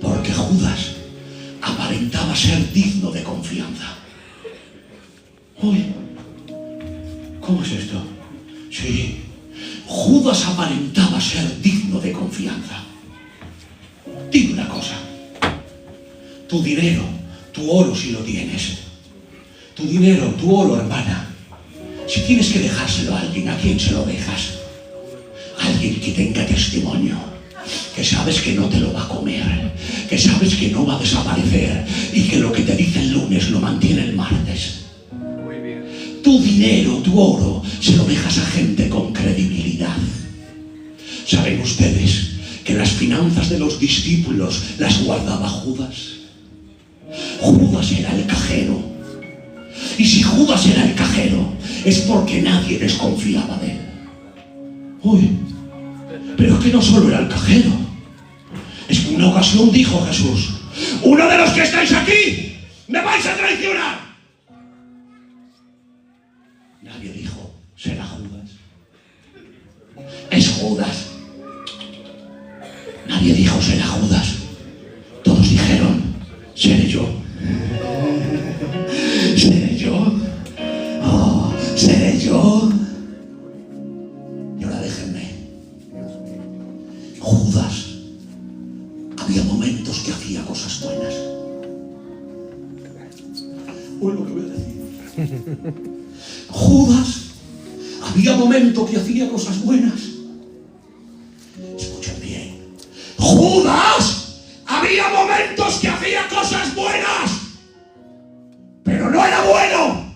Porque Judas aparentaba ser digno de confianza. Uy, ¿cómo es esto? Sí, Judas aparentaba ser digno de confianza. Dime una cosa. Tu dinero, tu oro si lo tienes. Tu dinero, tu oro, hermana. Si tienes que dejárselo a alguien, ¿a quién se lo dejas? Alguien que tenga testimonio, que sabes que no te lo va a comer, que sabes que no va a desaparecer y que lo que te dice el lunes lo mantiene el martes. Muy bien. Tu dinero, tu oro, se lo dejas a gente con credibilidad. ¿Saben ustedes que las finanzas de los discípulos las guardaba Judas? Judas era el cajero. Y si Judas era el cajero, es porque nadie desconfiaba de él. Uy, pero es que no solo era el cajero. Es que en una ocasión dijo Jesús: uno de los que estáis aquí me vais a traicionar. Nadie dijo: será Judas. Es Judas. Nadie dijo: será Judas. Todos dijeron: seré yo. ¿Seré yo? Oh, ¿seré yo? Y ahora déjenme. Judas había momentos que hacía cosas buenas. Oye lo que voy a decir. Judas había momentos que hacía cosas buenas. Escuchen bien. Judas había momentos que hacía cosas buenas, pero no era bueno.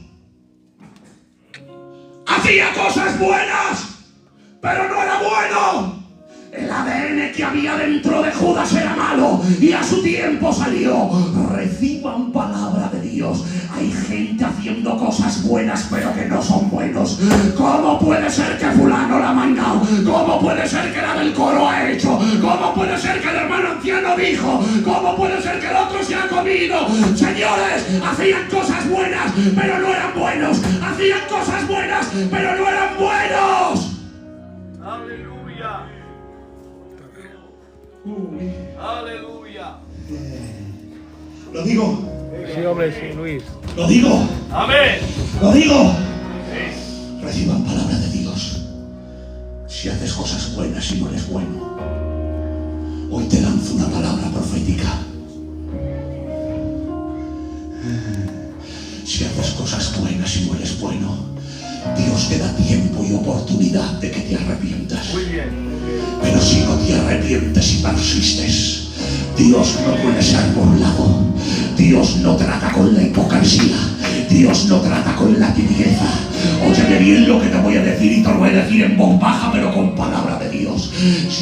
Hacía cosas buenas, pero no era bueno. El ADN que había dentro de Judas era malo y a su tiempo salió. Reciban palabra de Dios. Dios. Hay gente haciendo cosas buenas pero que no son buenos. ¿Cómo puede ser que fulano la ha mandado? ¿Cómo puede ser que la del coro ha hecho? ¿Cómo puede ser que el hermano anciano dijo? ¿Cómo puede ser que el otro se ha comido? Señores, hacían cosas buenas pero no eran buenos. Hacían cosas buenas pero no eran buenos. Aleluya. Aleluya. Lo digo. Sí, hombre, sí, Luis. Lo digo. Amén. Lo digo. Sí. Reciban palabra de Dios. Si haces cosas buenas y no eres bueno, hoy te lanzo una palabra profética. Si haces cosas buenas y no eres bueno, Dios te da tiempo y oportunidad de que te arrepientas. Muy bien. Pero si no te arrepientes y persistes, Dios no puede ser burlado. Dios no trata con la hipocresía. Dios no trata con la tibieza. Óyeme bien lo que te voy a decir y te lo voy a decir en voz baja, pero con palabra de Dios.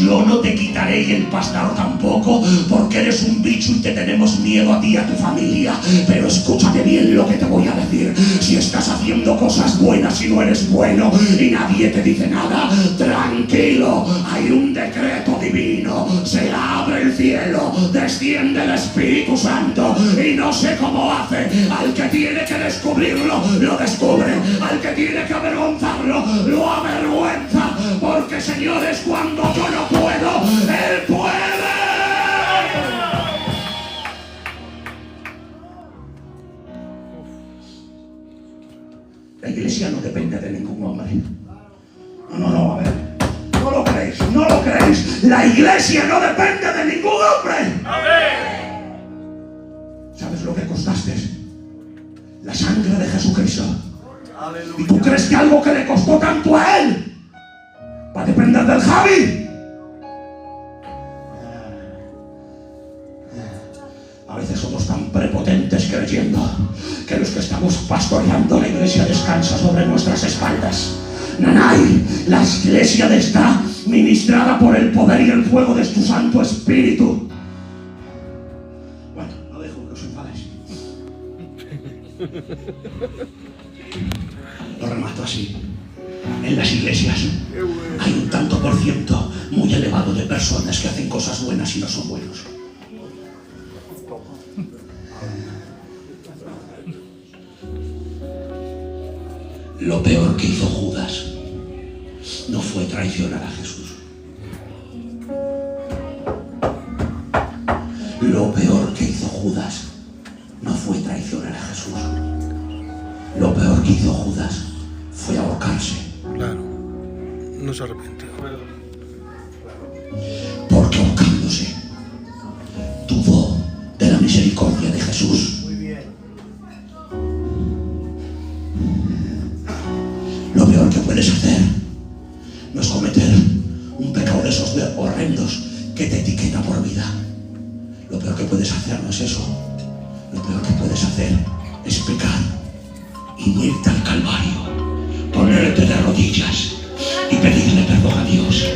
Yo no te quitaré y el pastor tampoco, porque eres un bicho y te tenemos miedo a ti y a tu familia. Pero escúchate bien lo que te voy a decir. Si estás haciendo cosas buenas y no eres bueno y nadie te dice nada, tranquilo, hay un decreto divino. Se abre el cielo, desciende el Espíritu Santo y no sé cómo hace. Al que tiene que descubrirlo, lo descubre. Al que tiene que avergonzarlo, lo avergüenza. Porque, señores, cuando yo no puedo, Él puede. La iglesia no depende de ningún hombre. No, a ver. No lo creéis, no lo creéis. La iglesia no depende de ningún hombre. Amén. ¿Sabes lo que costaste? La sangre de Jesucristo. Aleluya. ¿Y tú crees que algo que le costó tanto a él va a depender del Javi? A veces somos tan prepotentes creyendo que los que estamos pastoreando la iglesia descansa sobre nuestras espaldas. Nanay, la iglesia está ministrada por el poder y el fuego de tu Santo Espíritu. Bueno, no dejo que os enfadéis. Lo remato así. En las iglesias hay un tanto por ciento muy elevado de personas que hacen cosas buenas y no son buenos. Lo peor que hizo Judas no fue traicionar a Jesús. Lo peor que hizo Judas no fue traicionar a Jesús. Lo peor que hizo Judas fue ahorcarse. Claro, no se arrepintió. Porque ahorcándose dudó de la misericordia de Jesús. Lo peor que puedes hacer no es cometer un pecado de esos horrendos que te etiqueta por vida. Lo peor que puedes hacer no es eso. Lo peor que puedes hacer es pecar y irte al Calvario, ponerte de rodillas y pedirle perdón a Dios.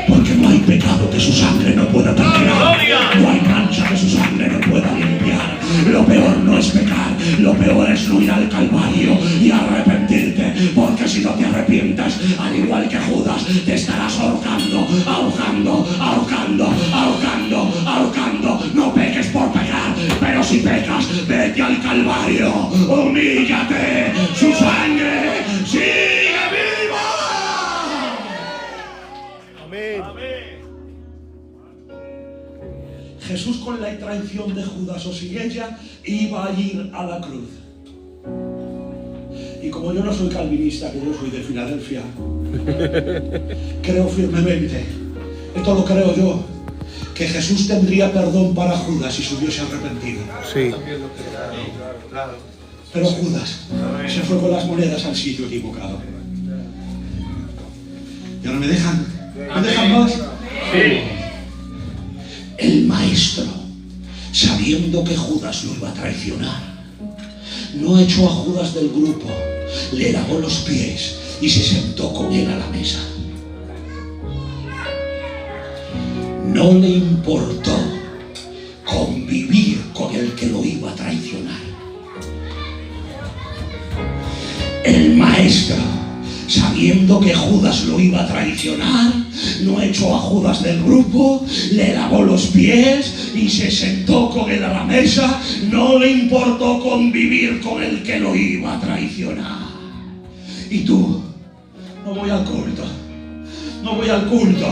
Porque no hay pecado que su sangre no pueda perdonar. No hay mancha que su sangre no pueda limpiar. Lo peor no es pecar, lo peor es no ir al Calvario y arrepentirte. Porque si no te arrepientas, al igual que Judas, te estarás ahorcando, ahorcando, ahorcando, ahorcando, ahorcando. No peques por pecar, pero si pecas, vete al Calvario, humíllate, su sangre sigue viva. Amén. Jesús, con la traición de Judas o sin ella, iba a ir a la cruz. Y como yo no soy calvinista, que yo soy de Filadelfia, creo firmemente, esto lo creo yo, que Jesús tendría perdón para Judas si se hubiese arrepentido. Sí. Pero Judas se fue con las monedas al sitio equivocado. ¿Y ahora me dejan? ¿Me dejan más? Sí. El maestro, sabiendo que Judas lo iba a traicionar, no echó a Judas del grupo, le lavó los pies y se sentó con él a la mesa. No le importó convivir con el que lo iba a traicionar. sabiendo que Judas lo iba a traicionar, no echó a Judas del grupo, le lavó los pies y se sentó con él a la mesa. No le importó convivir con el que lo iba a traicionar. Y tú, no voy al culto. No voy al culto,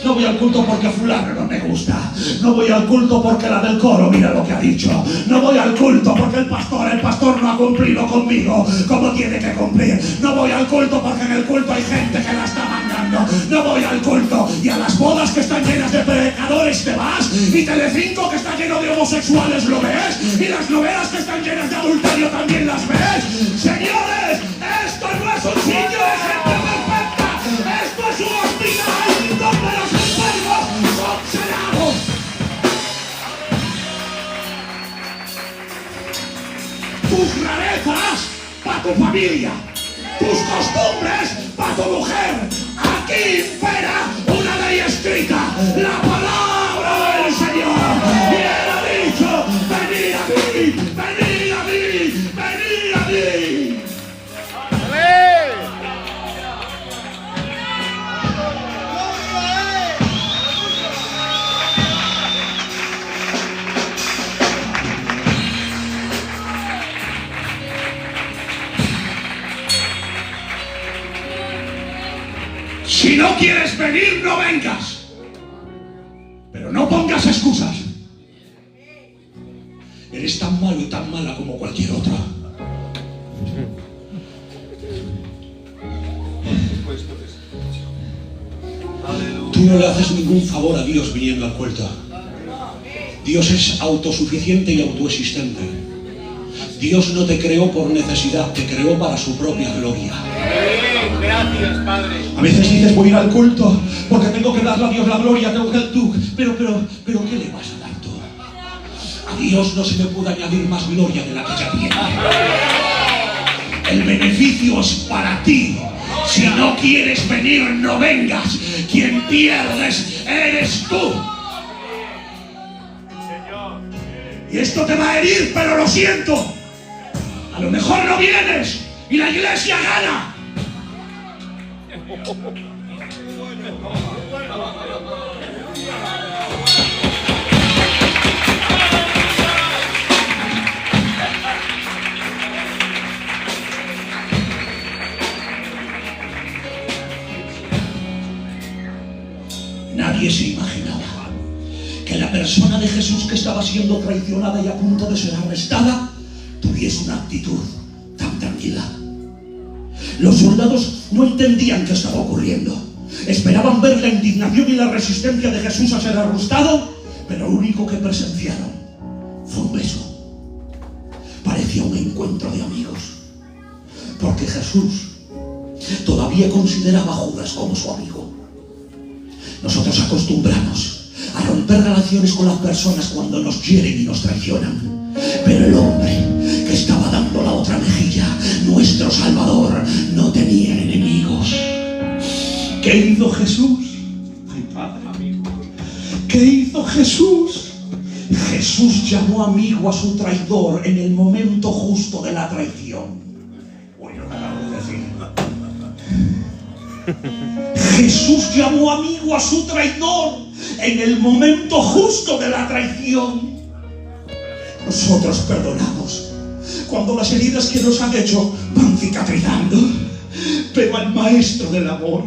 no voy al culto porque fulano no me gusta. No voy al culto porque la del coro mira lo que ha dicho. No voy al culto porque el pastor no ha cumplido conmigo como tiene que cumplir. No voy al culto porque en el culto hay gente que la está mandando. No voy al culto y a las bodas que están llenas de pecadores te vas, y Telecinco que está lleno de homosexuales lo ves, y las novelas que están llenas de adulterio también las ves. Señores, esto no es un sitio de gente perfecta. Esto es un hospital donde los enfermos son sanados. Tus rarezas para tu familia, tus costumbres para tu mujer. Aquí impera una ley escrita, la palabra del Señor. Y Él ha dicho: venid a mí, venid a mí, venid a mí. Si no quieres venir, no vengas. Pero no pongas excusas. Eres tan malo y tan mala como cualquier otra. Tú no le haces ningún favor a Dios viniendo al culto. Dios es autosuficiente y autoexistente. Dios no te creó por necesidad, te creó para su propia gloria. Gracias, Padre. A veces dices: voy a ir al culto porque tengo que darle a Dios la gloria, tengo que tú. Pero ¿qué le vas a dar tú? A Dios no se le puede añadir más gloria de la que ya tiene. El beneficio es para ti. Si no quieres venir, no vengas. Quien pierdes eres tú. Y esto te va a herir, pero lo siento. A lo mejor no vienes y la iglesia gana. Nadie se imaginaba que la persona de Jesús que estaba siendo traicionada y a punto de ser arrestada tuviese una actitud tan tranquila. Los soldados no entendían qué estaba ocurriendo. Esperaban ver la indignación y la resistencia de Jesús a ser arrestado, pero lo único que presenciaron fue un beso. Parecía un encuentro de amigos, porque Jesús todavía consideraba a Judas como su amigo. Nosotros acostumbramos a romper relaciones con las personas cuando nos hieren y nos traicionan, pero el hombre que estaba dando la otra mejilla, nuestro Salvador, no tenía enemigos. ¿Qué hizo Jesús? Ay, Padre, ¿qué hizo Jesús? Jesús llamó amigo a su traidor en el momento justo de la traición. Uy, lo que acabo de decir. Jesús llamó amigo a su traidor en el momento justo de la traición. Nosotros perdonamos cuando las heridas que nos han hecho van cicatrizando, pero al maestro del amor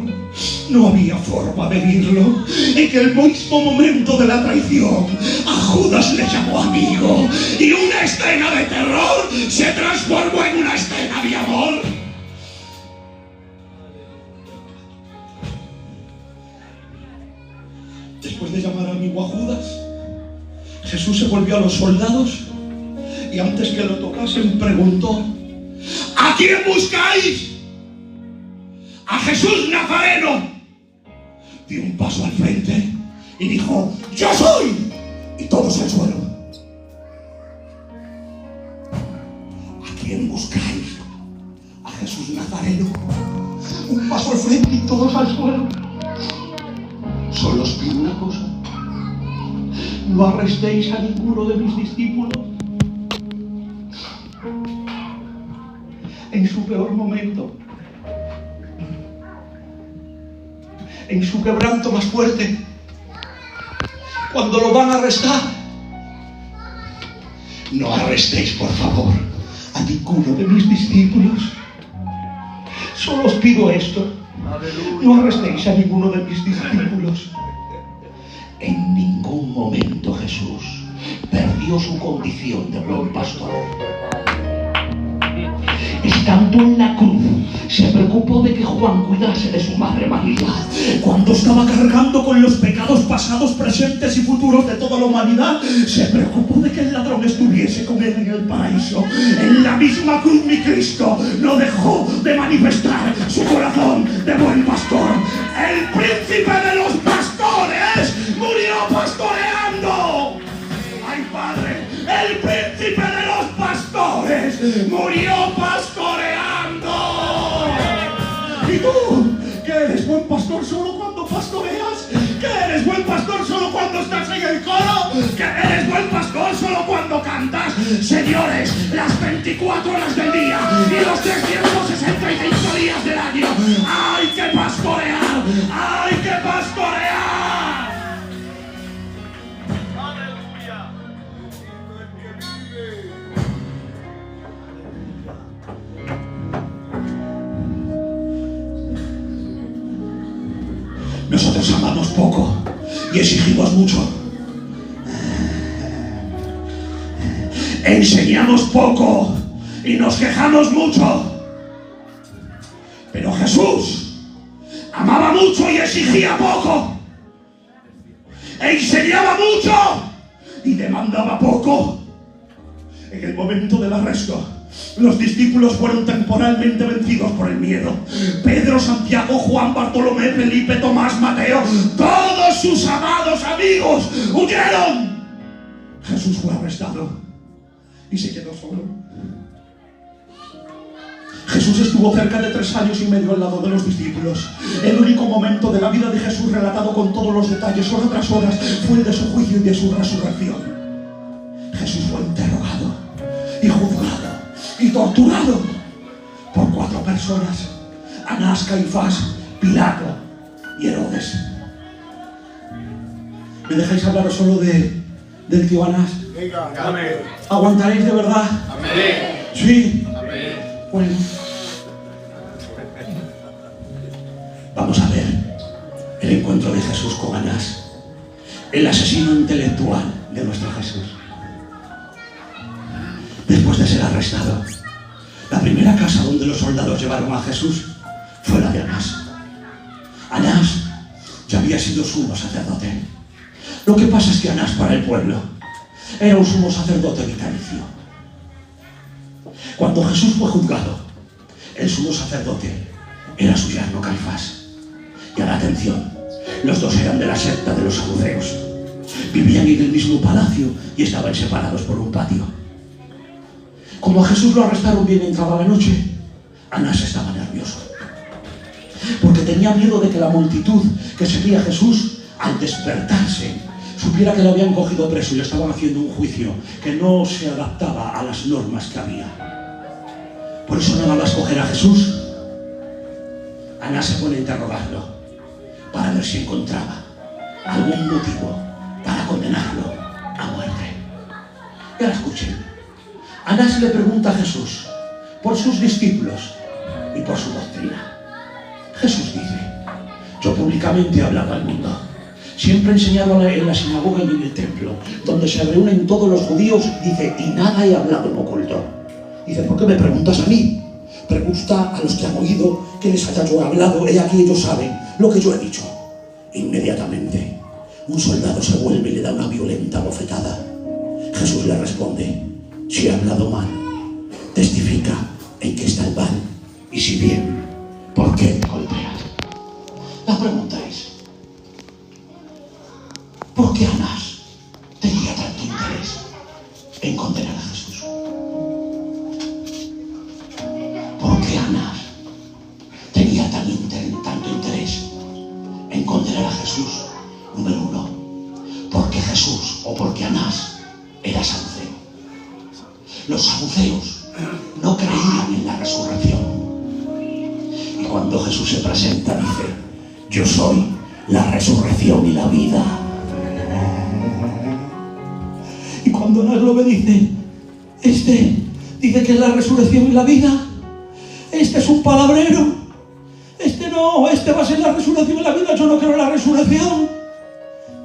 no había forma de verlo. En el mismo momento de la traición, a Judas le llamó amigo y una escena de terror se transformó en una escena de amor. Después de llamar amigo a Judas, Jesús se volvió a los soldados y antes que lo tocasen preguntó: ¿a quién buscáis? A Jesús Nazareno. Dio un paso al frente y dijo: ¡yo soy! Y todos al suelo. ¿A quién buscáis? A Jesús Nazareno. Un paso al frente y todos al suelo. Solo os pido una cosa: no arrestéis a ninguno de mis discípulos. En su peor momento, en su quebranto más fuerte, cuando lo van a arrestar. No arrestéis, por favor, a ninguno de mis discípulos. Solo os pido esto. No arrestéis a ninguno de mis discípulos. En ningún momento Jesús perdió su condición de buen pastor. Estando en la cruz, se preocupó de que Juan cuidase de su madre María. Cuando estaba cargando con los pecados pasados, presentes y futuros de toda la humanidad, se preocupó de que el ladrón estuviese con él en el paraíso. En la misma cruz mi Cristo no dejó de manifestar su corazón de buen pastor. El príncipe de los pastores murió pastoreando. ¡Ay, Padre! El príncipe de los pastores murió pastoreando. ¿Y tú? ¿Que eres buen pastor solo cuando pastoreas? ¿Que eres buen pastor solo cuando estás en el coro? ¿Que eres buen pastor solo cuando cantas? Señores, las 24 horas del día y los 365 días del año hay que pastorear. ¡Hay que pastorear! Nosotros amamos poco y exigimos mucho. Enseñamos poco y nos quejamos mucho. Pero Jesús amaba mucho y exigía poco. Enseñaba mucho y demandaba poco. En el momento del arresto, los discípulos fueron temporalmente vencidos por el miedo. Pedro, Santiago, Juan, Bartolomé, Felipe, Tomás, Mateo, todos sus amados amigos huyeron. Jesús fue arrestado y se quedó solo. Jesús estuvo cerca de 3 años y medio al lado de los discípulos. El único momento de la vida de Jesús relatado con todos los detalles, horas tras horas, fue el de su juicio y de su resurrección. Jesús fue interrogado y juzgado y torturado por 4 personas: Anás, Caifás, Pilato y Herodes. ¿Me dejáis hablar solo del tío Anás? Venga, amén. ¿Aguantaréis de verdad? Amén. Sí. Amén. Bueno, vamos a ver el encuentro de Jesús con Anás, el asesino intelectual de nuestro Jesús. Después de ser arrestado, la primera casa donde los soldados llevaron a Jesús fue la de Anás. Anás ya había sido sumo sacerdote. Lo que pasa es que Anás para el pueblo era un sumo sacerdote vitalicio. Cuando Jesús fue juzgado, el sumo sacerdote era su yerno Caifás. Y ahora atención, los dos eran de la secta de los saduceos. Vivían en el mismo palacio y estaban separados por un patio. Como a Jesús lo arrestaron bien entraba la noche, Anás estaba nervioso, porque tenía miedo de que la multitud que seguía a Jesús, al despertarse, supiera que lo habían cogido preso y le estaban haciendo un juicio que no se adaptaba a las normas que había. Por eso nada más coger a Jesús, Anás se pone a interrogarlo para ver si encontraba algún motivo para condenarlo a muerte. Y ahora escuchen. Anás le pregunta a Jesús por sus discípulos y por su doctrina. Jesús dice: yo públicamente he hablado al mundo. Siempre he enseñado en la sinagoga y en el templo, donde se reúnen todos los judíos, dice, y nada he hablado en oculto. Dice: ¿por qué me preguntas a mí? Pregunta a los que han oído que les haya yo hablado, he aquí ellos saben lo que yo he dicho. Inmediatamente, un soldado se vuelve y le da una violenta bofetada. Jesús le responde: si he hablado mal, testifica en qué está el mal, y si bien, ¿por qué te golpeas? La pregunta es: ¿por qué Anás tenía tanto interés en condenar a Jesús? ¿Por qué Anás tenía tanto interés en condenar a Jesús? Número 1, porque Jesús o porque Anás era saduceo. Los saduceos no creían en la resurrección. Y cuando Jesús se presenta dice: yo soy la resurrección y la vida. Y cuando Anás lo ve, dice, dice que es la resurrección y la vida. Este es un palabrero. Este va a ser la resurrección y la vida. Yo no creo en la resurrección.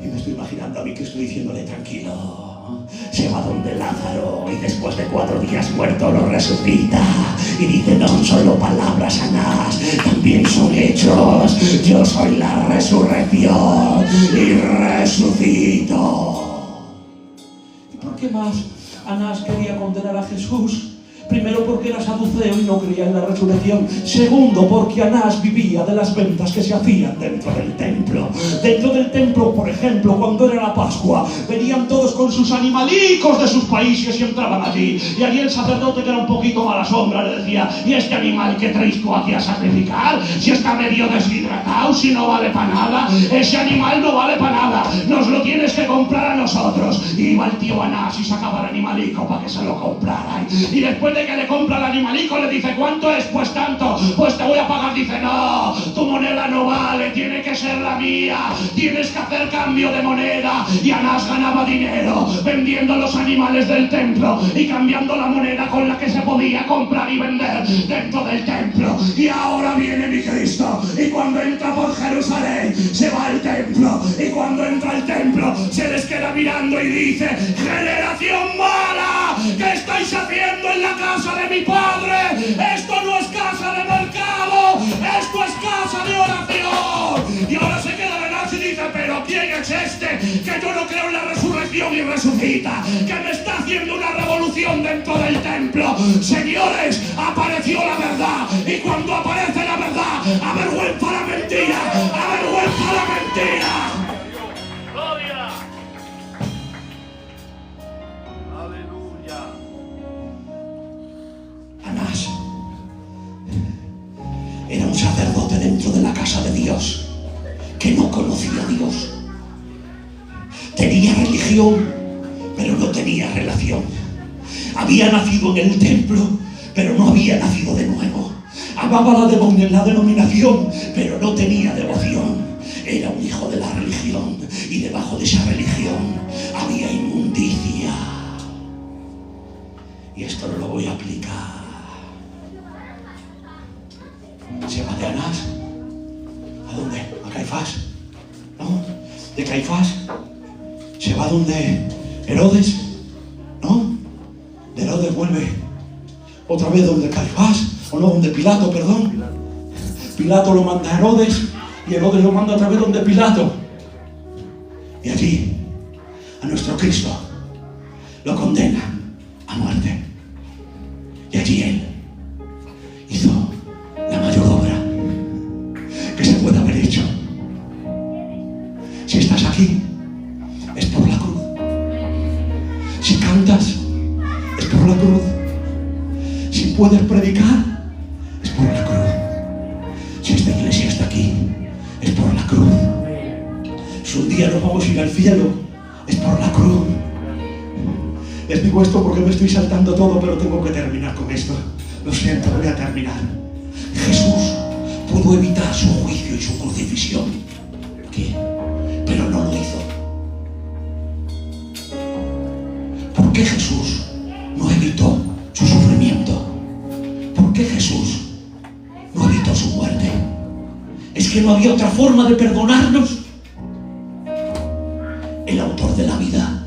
Y me estoy imaginando a mí que estoy diciéndole, tranquilo, se va donde Lázaro y después de 4 días muerto lo resucita. Y dice, no son solo palabras, Anás, también son hechos. Yo soy la resurrección y resucito. ¿Y por qué más Anás quería condenar a Jesús? Primero, porque era saduceo y no creía en la resurrección. Segundo, porque Anás vivía de las ventas que se hacían dentro del templo. Dentro del templo, por ejemplo, cuando era la Pascua, venían todos con sus animalicos de sus países y entraban allí. Y allí el sacerdote, que era un poquito mala sombra, le decía, ¿y este animal que traéis tú aquí a sacrificar? Si está medio deshidratado, si no vale para nada, ese animal no vale para nada, nos lo tienes que comprar a nosotros. Y iba el tío Anás y sacaba el animalico para que se lo compraran. Y después de que le compra el animalico, le dice, ¿cuánto es? Pues tanto. Pues te voy a pagar. Dice, no, tu moneda no vale, tiene que ser la mía, tienes que hacer cambio de moneda. Y Anás ganaba dinero vendiendo los animales del templo y cambiando la moneda con la que se podía comprar y vender dentro del templo. Y ahora viene mi Cristo, y cuando entra por Jerusalén se va al templo, y cuando entra al templo se les queda mirando y dice, generación mala, ¿qué estáis haciendo en la casa de mi padre? Esto no es casa de mercado, esto es casa de oración. Y ahora se queda Anás y dice, pero ¿quién es este que yo no creo en la resurrección y resucita, que me está haciendo una revolución dentro del templo? Señores, apareció la verdad, y cuando aparece la verdad, avergüenza la mentira, avergüenza la mentira. Anás era un sacerdote dentro de la casa de Dios que no conocía a Dios. Tenía religión, pero no tenía relación. Había nacido en el templo, pero no había nacido de nuevo. Amaba la denominación, pero no tenía devoción. Era un hijo de la religión, y debajo de esa religión había inmundicia. Y esto no lo voy a aplicar. Se va de Anás. ¿A dónde? ¿A Caifás? ¿No? De Caifás se va donde Herodes. ¿No? De Herodes vuelve otra vez donde Caifás. O no, donde Pilato, perdón. Pilato lo manda a Herodes, y Herodes lo manda otra vez donde Pilato. Y allí a nuestro Cristo lo condena a muerte. Y allí él hizo la mayor obra que se puede haber hecho. Si estás aquí, es por la cruz. Si cantas, es por la cruz. Si puedes predicar, es por la cruz. Si esta iglesia está aquí, es por la cruz. Si un día nos vamos a ir al cielo, es por la cruz. Les digo esto porque me estoy saltando todo, pero tengo que terminar con esto. Lo siento, voy a terminar. Jesús pudo evitar su juicio y su crucifixión. ¿Qué? Pero no lo hizo. ¿Por qué Jesús no evitó su sufrimiento? ¿Por qué Jesús no evitó su muerte? ¿Es que no había otra forma de perdonarnos? El autor de la vida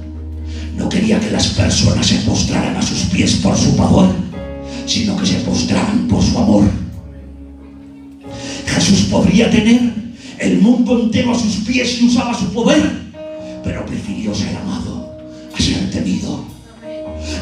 no quería que las personas se postraran a sus pies por su pavor, sino que se postraran por su amor. Jesús podría tener el mundo entero a sus pies si usaba su poder, pero prefirió ser amado a ser temido.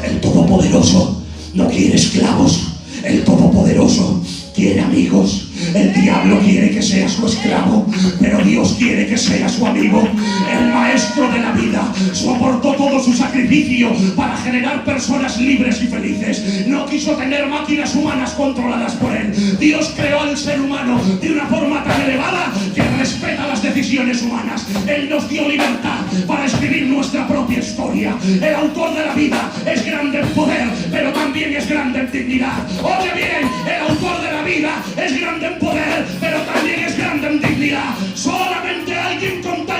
El Todopoderoso no quiere esclavos, el Todopoderoso quiere amigos. El diablo quiere que sea su esclavo, pero Dios quiere que sea su amigo. El maestro de la vida soportó todo su sacrificio para generar personas libres y felices. No quiso tener máquinas humanas controladas por él. Dios creó al ser humano de una forma tan elevada que respeta las decisiones humanas. Él nos dio libertad para escribir nuestra propia historia. El autor de la vida es grande en poder, pero también es grande en dignidad. Oye bien, el autor de la vida es grande en poder, pero también es grande en dignidad. Solamente hay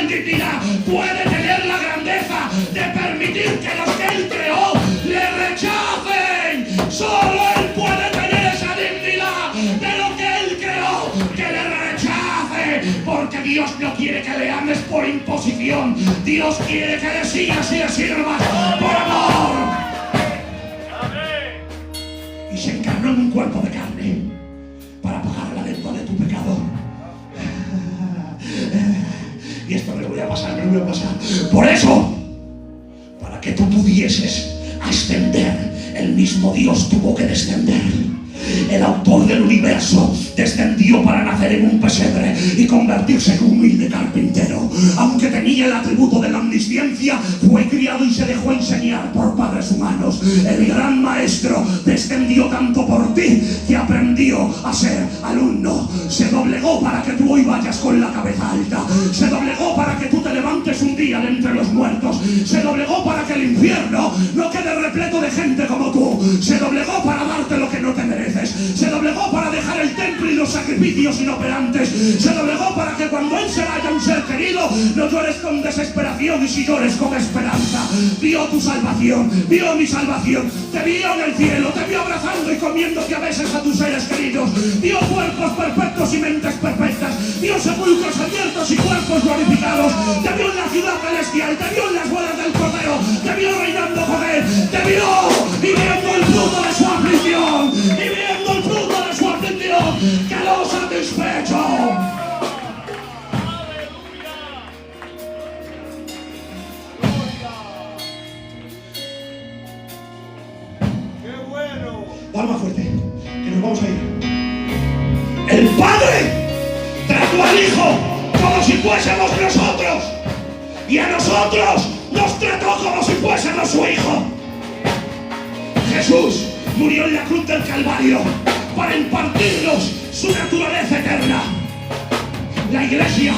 en dignidad puede tener la grandeza de permitir que los que Él creó le rechacen. Solo Él puede tener esa dignidad de lo que Él creó, que le rechace, porque Dios no quiere que le ames por imposición. Dios quiere que le sigas y le sirvas por amor. Y se encarnó en un cuerpo de carne para pagar la deuda de tu pecado. Y esto me lo voy a pasar. Por eso, para que tú pudieses ascender, el mismo Dios tuvo que descender. El autor del universo descendió para nacer en un pesebre y convertirse en un humilde carpintero. Aunque tenía el atributo de la omnisciencia, fue criado y se dejó enseñar por padres humanos. El gran maestro descendió tanto por ti que aprendió a ser alumno. Se doblegó para que tú hoy vayas con la cabeza alta. Se doblegó para que tú te levantes un día de entre los muertos. Se doblegó para que el infierno no quede repleto de gente como tú. Se doblegó para darte lo que no te mereces. Se doblegó para dejar el templo y los sacrificios inoperantes. Se doblegó para que cuando Él se vaya un ser querido, no llores con desesperación y si llores con esperanza. Vio tu salvación, vio mi salvación, te vio en el cielo, te vio abrazando y comiéndote a veces a tus seres queridos. Vio cuerpos perfectos y mentes perfectas. Vio sepulcros abiertos y cuerpos glorificados. Te vio en la ciudad celestial, te vio en las bodas del Cordero, te vio reinando con Él, te vio y viendo el fruto de su aflicción, y viendo el fruto de su aflicción, quedó satisfecho. Dale más fuerte, que nos vamos a ir. El Padre trató al Hijo como si fuésemos nosotros, y a nosotros nos trató como si fuésemos su Hijo. Jesús murió en la cruz del Calvario para impartirnos su naturaleza eterna. La Iglesia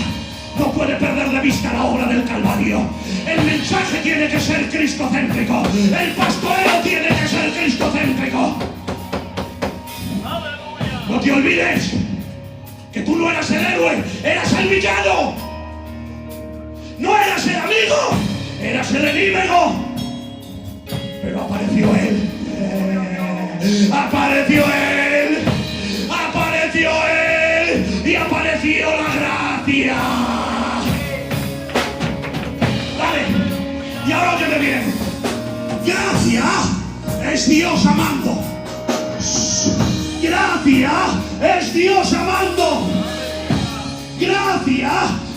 no puede perder de vista la obra del Calvario. El mensaje tiene que ser cristocéntrico. El pastoreo tiene que ser cristocéntrico. No te olvides que tú no eras el héroe, eras el villano. No eras el amigo, eras el enemigo. Pero apareció Él. Apareció Él. Apareció Él. Y apareció la gracia. Dale. Y ahora óyeme bien. Gracia es Dios amando. Gracia es Dios amando. Gracia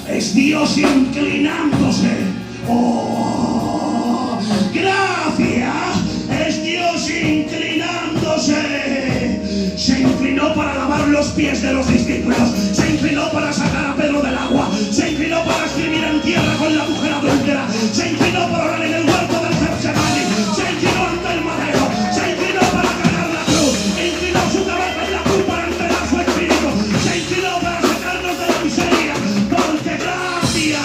es Dios inclinándose. Oh, gracia es Dios inclinándose. Se inclinó para lavar los pies de los discípulos. Se inclinó para sacar a Pedro del agua. Se inclinó para escribir en tierra con la mujer adúltera. Se inclinó para orar en el huerto del Getsemaní. Se inclinó ante el madero. Se inclinó para cargar la cruz. Inclinó su cabeza en la cruz para entregar su espíritu. Se inclinó para sacarnos de la miseria. Porque gracia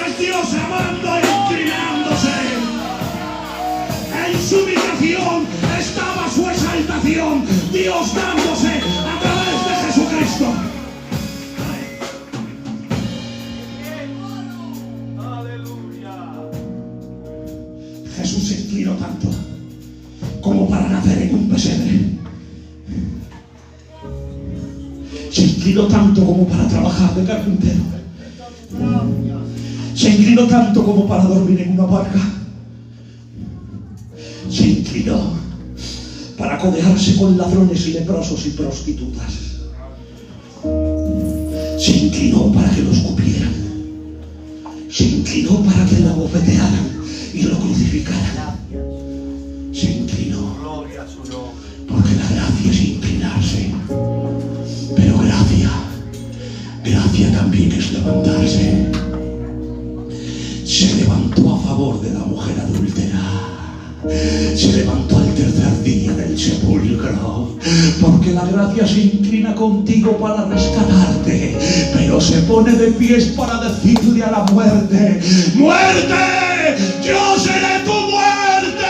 es Dios amando e inclinándose. En su humillación estaba su exaltación. Dios dándose a través de Jesucristo. Jesús se inclinó tanto como para nacer en un pesebre. Se inclinó tanto como para trabajar de carpintero. Se inclinó tanto como para dormir en una barca. Se inclinó para codearse con ladrones y leprosos y prostitutas. Se inclinó para que lo escupieran. Se inclinó para que lo abofetearan y lo crucificaran. Se inclinó porque la gracia es inclinarse. Pero gracia también es levantarse. Se levantó a favor de la mujer adúltera. Se levantó al tercer día del sepulcro, porque la gracia se inclina contigo para rescatarte, pero se pone de pies para decirle a la muerte: ¡muerte! ¡Yo seré tu muerte!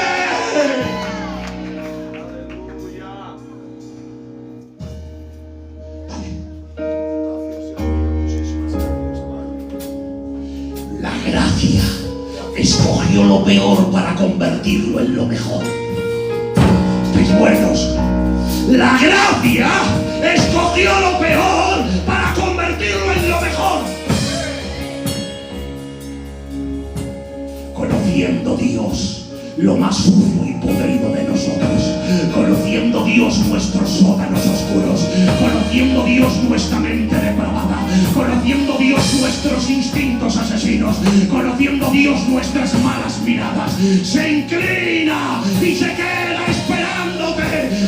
La gracia escogió lo peor para convertirlo en lo mejor. ¿Estáis buenos? La gracia escogió lo peor para convertirlo en lo mejor. Conociendo Dios lo más sucio y podrido de nosotros, conociendo Dios nuestros sótanos oscuros, conociendo Dios nuestra mente depravada, conociendo Dios nuestros instintos asesinos, conociendo Dios nuestras malas miradas, se inclina y se queda esperándote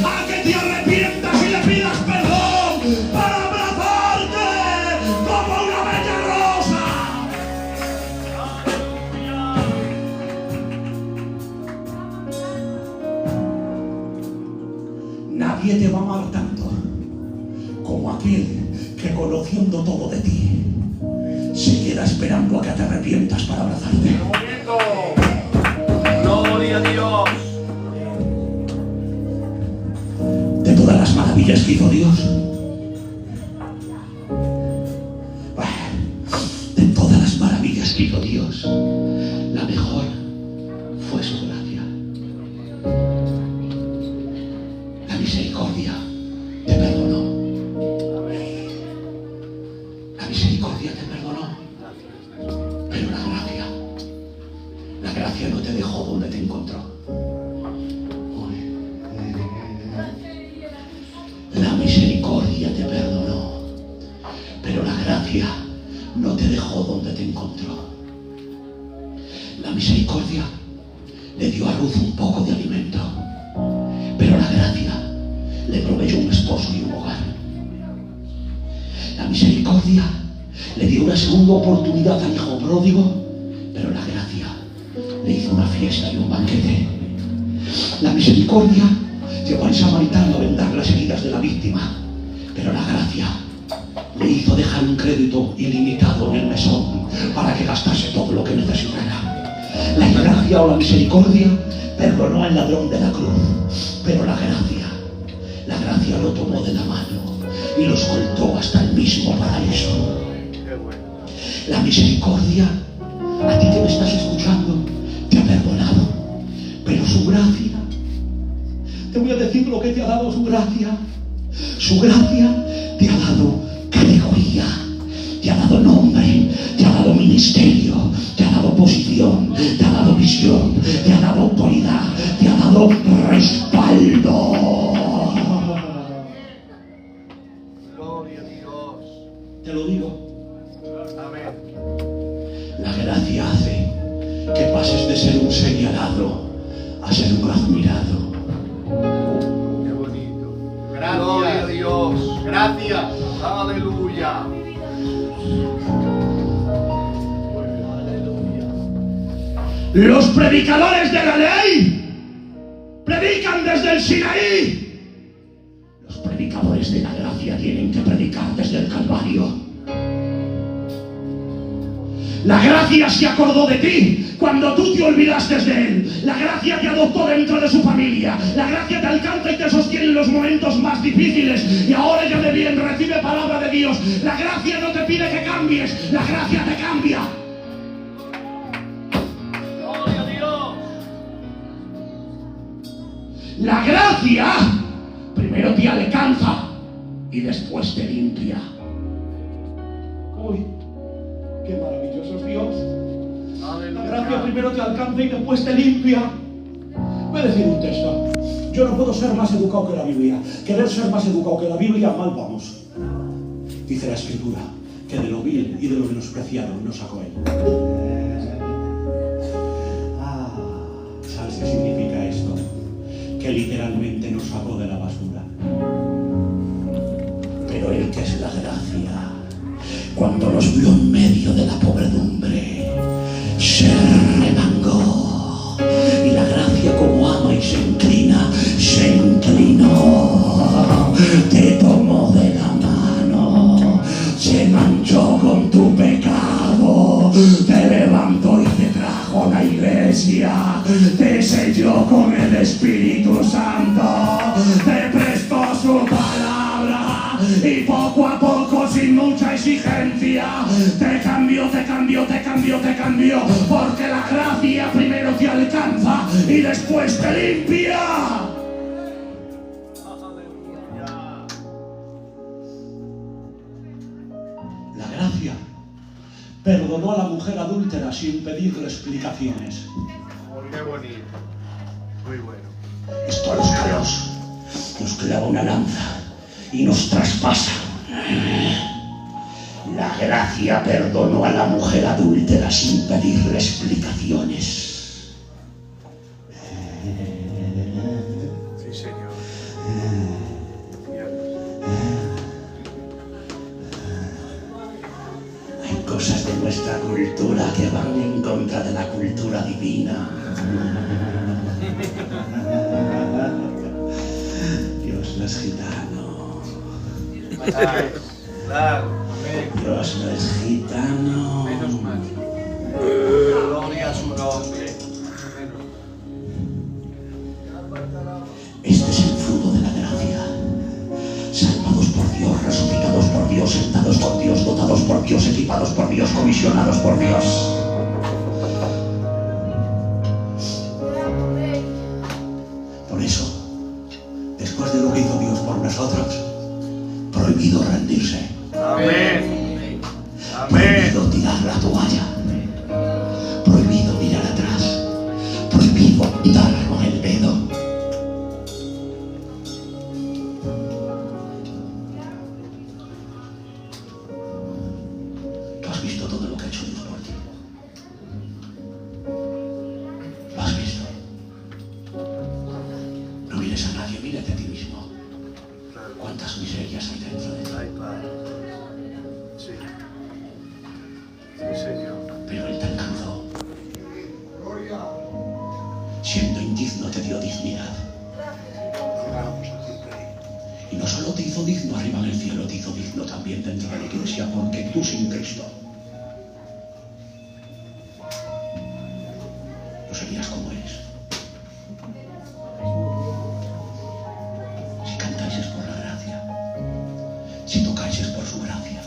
a que te arrepientas y le pidas perdón para abrazarte como una bella rosa. Nadie te va a amar tanto como aquel que, conociendo todo de ti, se queda esperando a que te arrepientas para abrazarte. Gloria a Dios. De todas las maravillas que hizo Dios, de todas las maravillas que hizo Dios, la mejor fue su gracia. La misericordia te perdonó. La misericordia te perdonó. Pero la gracia no te dejó donde te encontró. La misericordia te perdonó, pero la gracia no te dejó donde te encontró. La misericordia le dio a Ruth un poco de alimento, pero la gracia le proveyó un esposo y un hogar. La misericordia le dio una segunda oportunidad al hijo pródigo, pero la gracia le hizo una fiesta y un banquete. La misericordia llevó al samaritano a vendar las heridas de la víctima, pero la gracia le hizo dejar un crédito ilimitado en el mesón para que gastase todo lo que necesitara. La gracia o la misericordia perdonó al ladrón de la cruz, pero la gracia lo tomó de la mano y lo escoltó hasta el mismo paraíso. La misericordia, a ti que me estás escuchando, te ha perdonado, pero su gracia, te voy a decir lo que te ha dado su gracia. Su gracia te ha dado categoría, te ha dado nombre, te ha dado ministerio, te ha dado posición, te ha dado visión, te ha dado autoridad, te ha dado respaldo. Gloria a Dios. Te lo digo. Amén. La gracia hace que pases de ser un señalado a ser un admirado. Qué bonito. Gracias. Gloria a Dios. Gracias. Aleluya. Los predicadores de la ley predican desde el Sinaí. Los predicadores de la gracia tienen que predicar desde el Calvario. La gracia se acordó de ti cuando tú te olvidaste de Él. La gracia te adoptó dentro de su familia. La gracia te alcanza y te sostiene en los momentos más difíciles. Y ahora ya de bien recibe palabra de Dios. La gracia no te pide que cambies, la gracia te cambia. Gloria a Dios. La gracia primero te alcanza y después te limpia. Uy, qué maravilloso es Dios. La gracia primero te alcanza y después te limpia. Voy a decir un texto. Yo no puedo ser más educado que la Biblia. Querer ser más educado que la Biblia, mal vamos. Dice la Escritura que de lo vil y de lo menospreciado nos sacó Él. ¿Sabes qué significa esto? Que literalmente nos sacó de la basura. Pero Él, que es la gracia, cuando nos vio en medio de la pobredumbre, se remangó. Y la gracia, como ama y se inclina, se inclinó. Te tomó de la mano, se manchó con tu pecado, te levantó y te trajo a la iglesia, te selló con el Espíritu Santo, te prestó su palabra y poco a poco, sin mucha exigencia, te cambió te cambio, porque la gracia primero te alcanza y después te limpia. La gracia perdonó a la mujer adúltera sin pedirle explicaciones. Qué bonito. Muy bueno. Esto a los caros nos clava una lanza y nos traspasa. La gracia perdonó a la mujer adúltera sin pedirle explicaciones. Sí, Señor. Hay cosas de nuestra cultura que van en contra de la cultura divina. Dios no es gitano. Claro. Amén. Dios no es gitano. Menos mal. Gloria a su nombre. Este es el fruto de la gracia. Salvados por Dios, resucitados por Dios, sentados por Dios, dotados por Dios, equipados por Dios, comisionados por Dios. Por eso, después de lo que hizo Dios por nosotros, prohibido rendirse. Amén. Amén. Prohibido tirar la toalla. Prohibido mirar atrás. Prohibido apuntar con el dedo. Tú has visto todo lo que ha hecho Dios por ti. Lo has visto. No mires a nadie, mírate a ti mismo. ¿Cuántas miserias hay dentro de ti? Ay, Padre. Sí. Sí, Señor. Pero Él te alcanzó. Siendo indigno te dio dignidad. Y no solo te hizo digno arriba en el cielo, te hizo digno también dentro de la iglesia, porque tú sin Cristo no serías como eres. Si cantáis es por la gracia, si tocáis es por su gracia,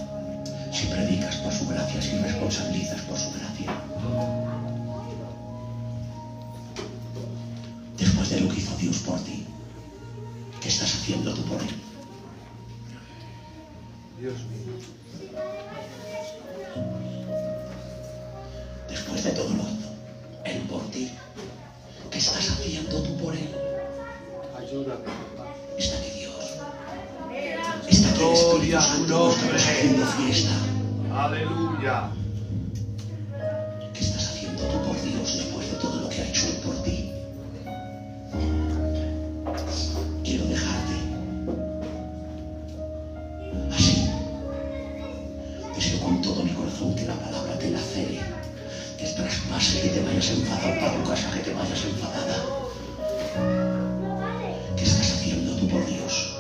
si predicas por su gracia, si responsabilizas por su gracia. Después de lo que hizo Dios por ti, ¿qué estás haciendo tú por Él? Dios mío. Después de todo lo que hizo Él por ti, ¿qué estás haciendo tú por Él? Ayúdame. Está aquí Dios. Está aquí el Espíritu Santo. Estamos haciendo fiesta. Aleluya. ¿Qué estás haciendo tú por Dios después de todo lo que ha hecho Él por ti? Quiero dejarte así. Deseo con todo mi corazón que la palabra te lacere, que traspase, que te vayas enfadado para tu casa, que te vayas enfadada. ¿Qué estás haciendo tú por Dios?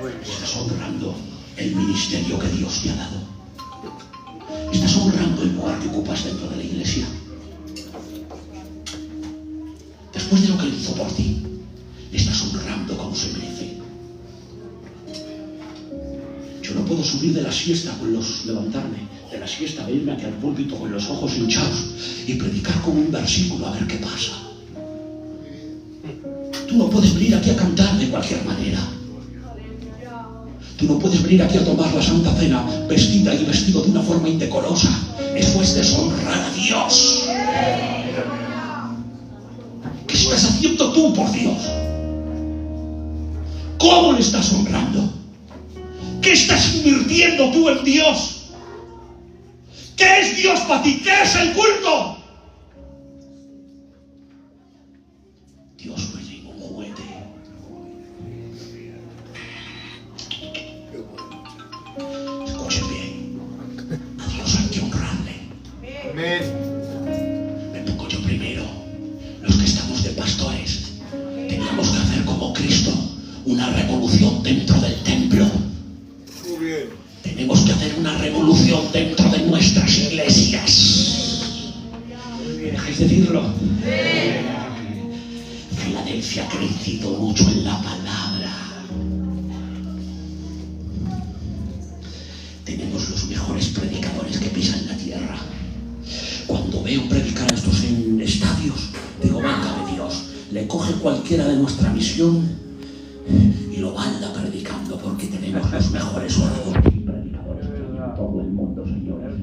Muy bien. Estás honrando el ministerio que Dios te ha dado. Estás honrando el lugar que ocupas dentro de la iglesia. Después de lo que Él hizo por ti, le estás honrando como se merece. Yo no puedo subir de la siesta levantarme de la siesta, de irme aquí al púlpito con los ojos hinchados y predicar como un versículo a ver qué pasa. Tú no puedes venir aquí a cantar de cualquier manera. Tú no puedes venir aquí a tomar la Santa Cena vestida y vestido de una forma indecorosa. Eso es deshonrar a Dios. ¿Qué estás haciendo tú por Dios? ¿Cómo le estás honrando? ¿Qué estás invirtiendo tú en Dios? ¿Qué es Dios para ti? ¿Qué es el culto? Dios no es ningún juguete. Escuchen bien. A Dios hay que honrarle. Amén. Me pongo yo primero. Los que estamos de pastores teníamos que hacer como Cristo una revolución dentro del templo. Muy bien. Tenemos que hacer una revolución dentro de nuestras iglesias. ¿Me dejáis decirlo? Filadelfia ha crecido mucho en la palabra. Tenemos los mejores predicadores coge cualquiera de nuestra misión y lo anda predicando, porque tenemos los mejores oradores y predicadores que hay en todo el mundo, señores.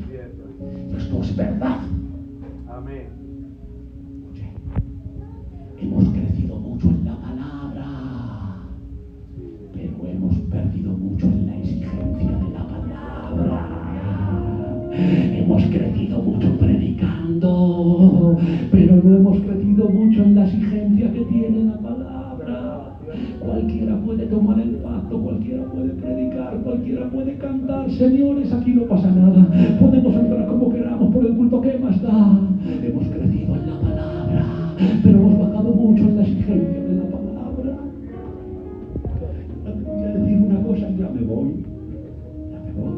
Esto es verdad. Amén. Oye, hemos crecido mucho en la palabra, pero hemos perdido mucho en la exigencia de la palabra. Hemos crecido mucho predicando, pero no hemos crecido mucho en la exigencia que tiene la palabra. Cualquiera puede tomar el pacto, cualquiera puede predicar, cualquiera puede cantar. Señores, aquí no pasa nada. Podemos entrar como queramos por el culto, ¿qué más da? Hemos crecido en la palabra, pero hemos bajado mucho en la exigencia de la palabra. Voy a decir una cosa y ya me voy. Ya me voy.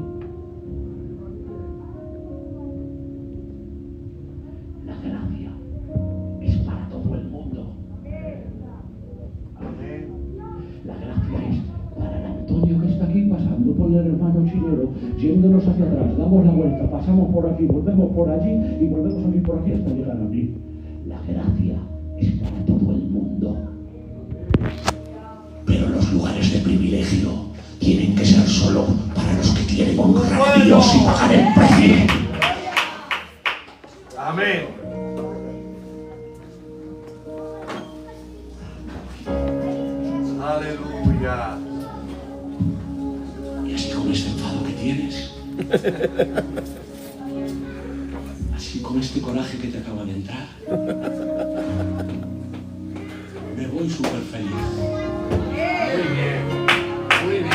La gracia es para todo el mundo. La gracia es para el Antonio que está aquí pasando por el hermano Chinero, yéndonos hacia atrás, damos la vuelta, pasamos por aquí, volvemos por allí y volvemos a venir por aquí hasta llegar a mí. La gracia es para todo el mundo. Pero los lugares de privilegio tienen que ser solo para los que quieren honrar a Dios y pagar el precio. Amén. Aleluya. Y así con este enfado que tienes, así con este coraje que te acaba de entrar, me voy súper feliz. Muy bien. Muy bien.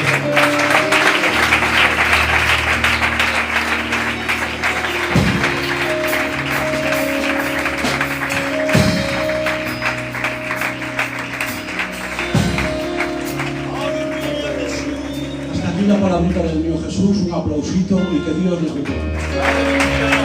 Hasta aquí la palabrita del mío Jesús, un aplausito y que Dios les bendiga.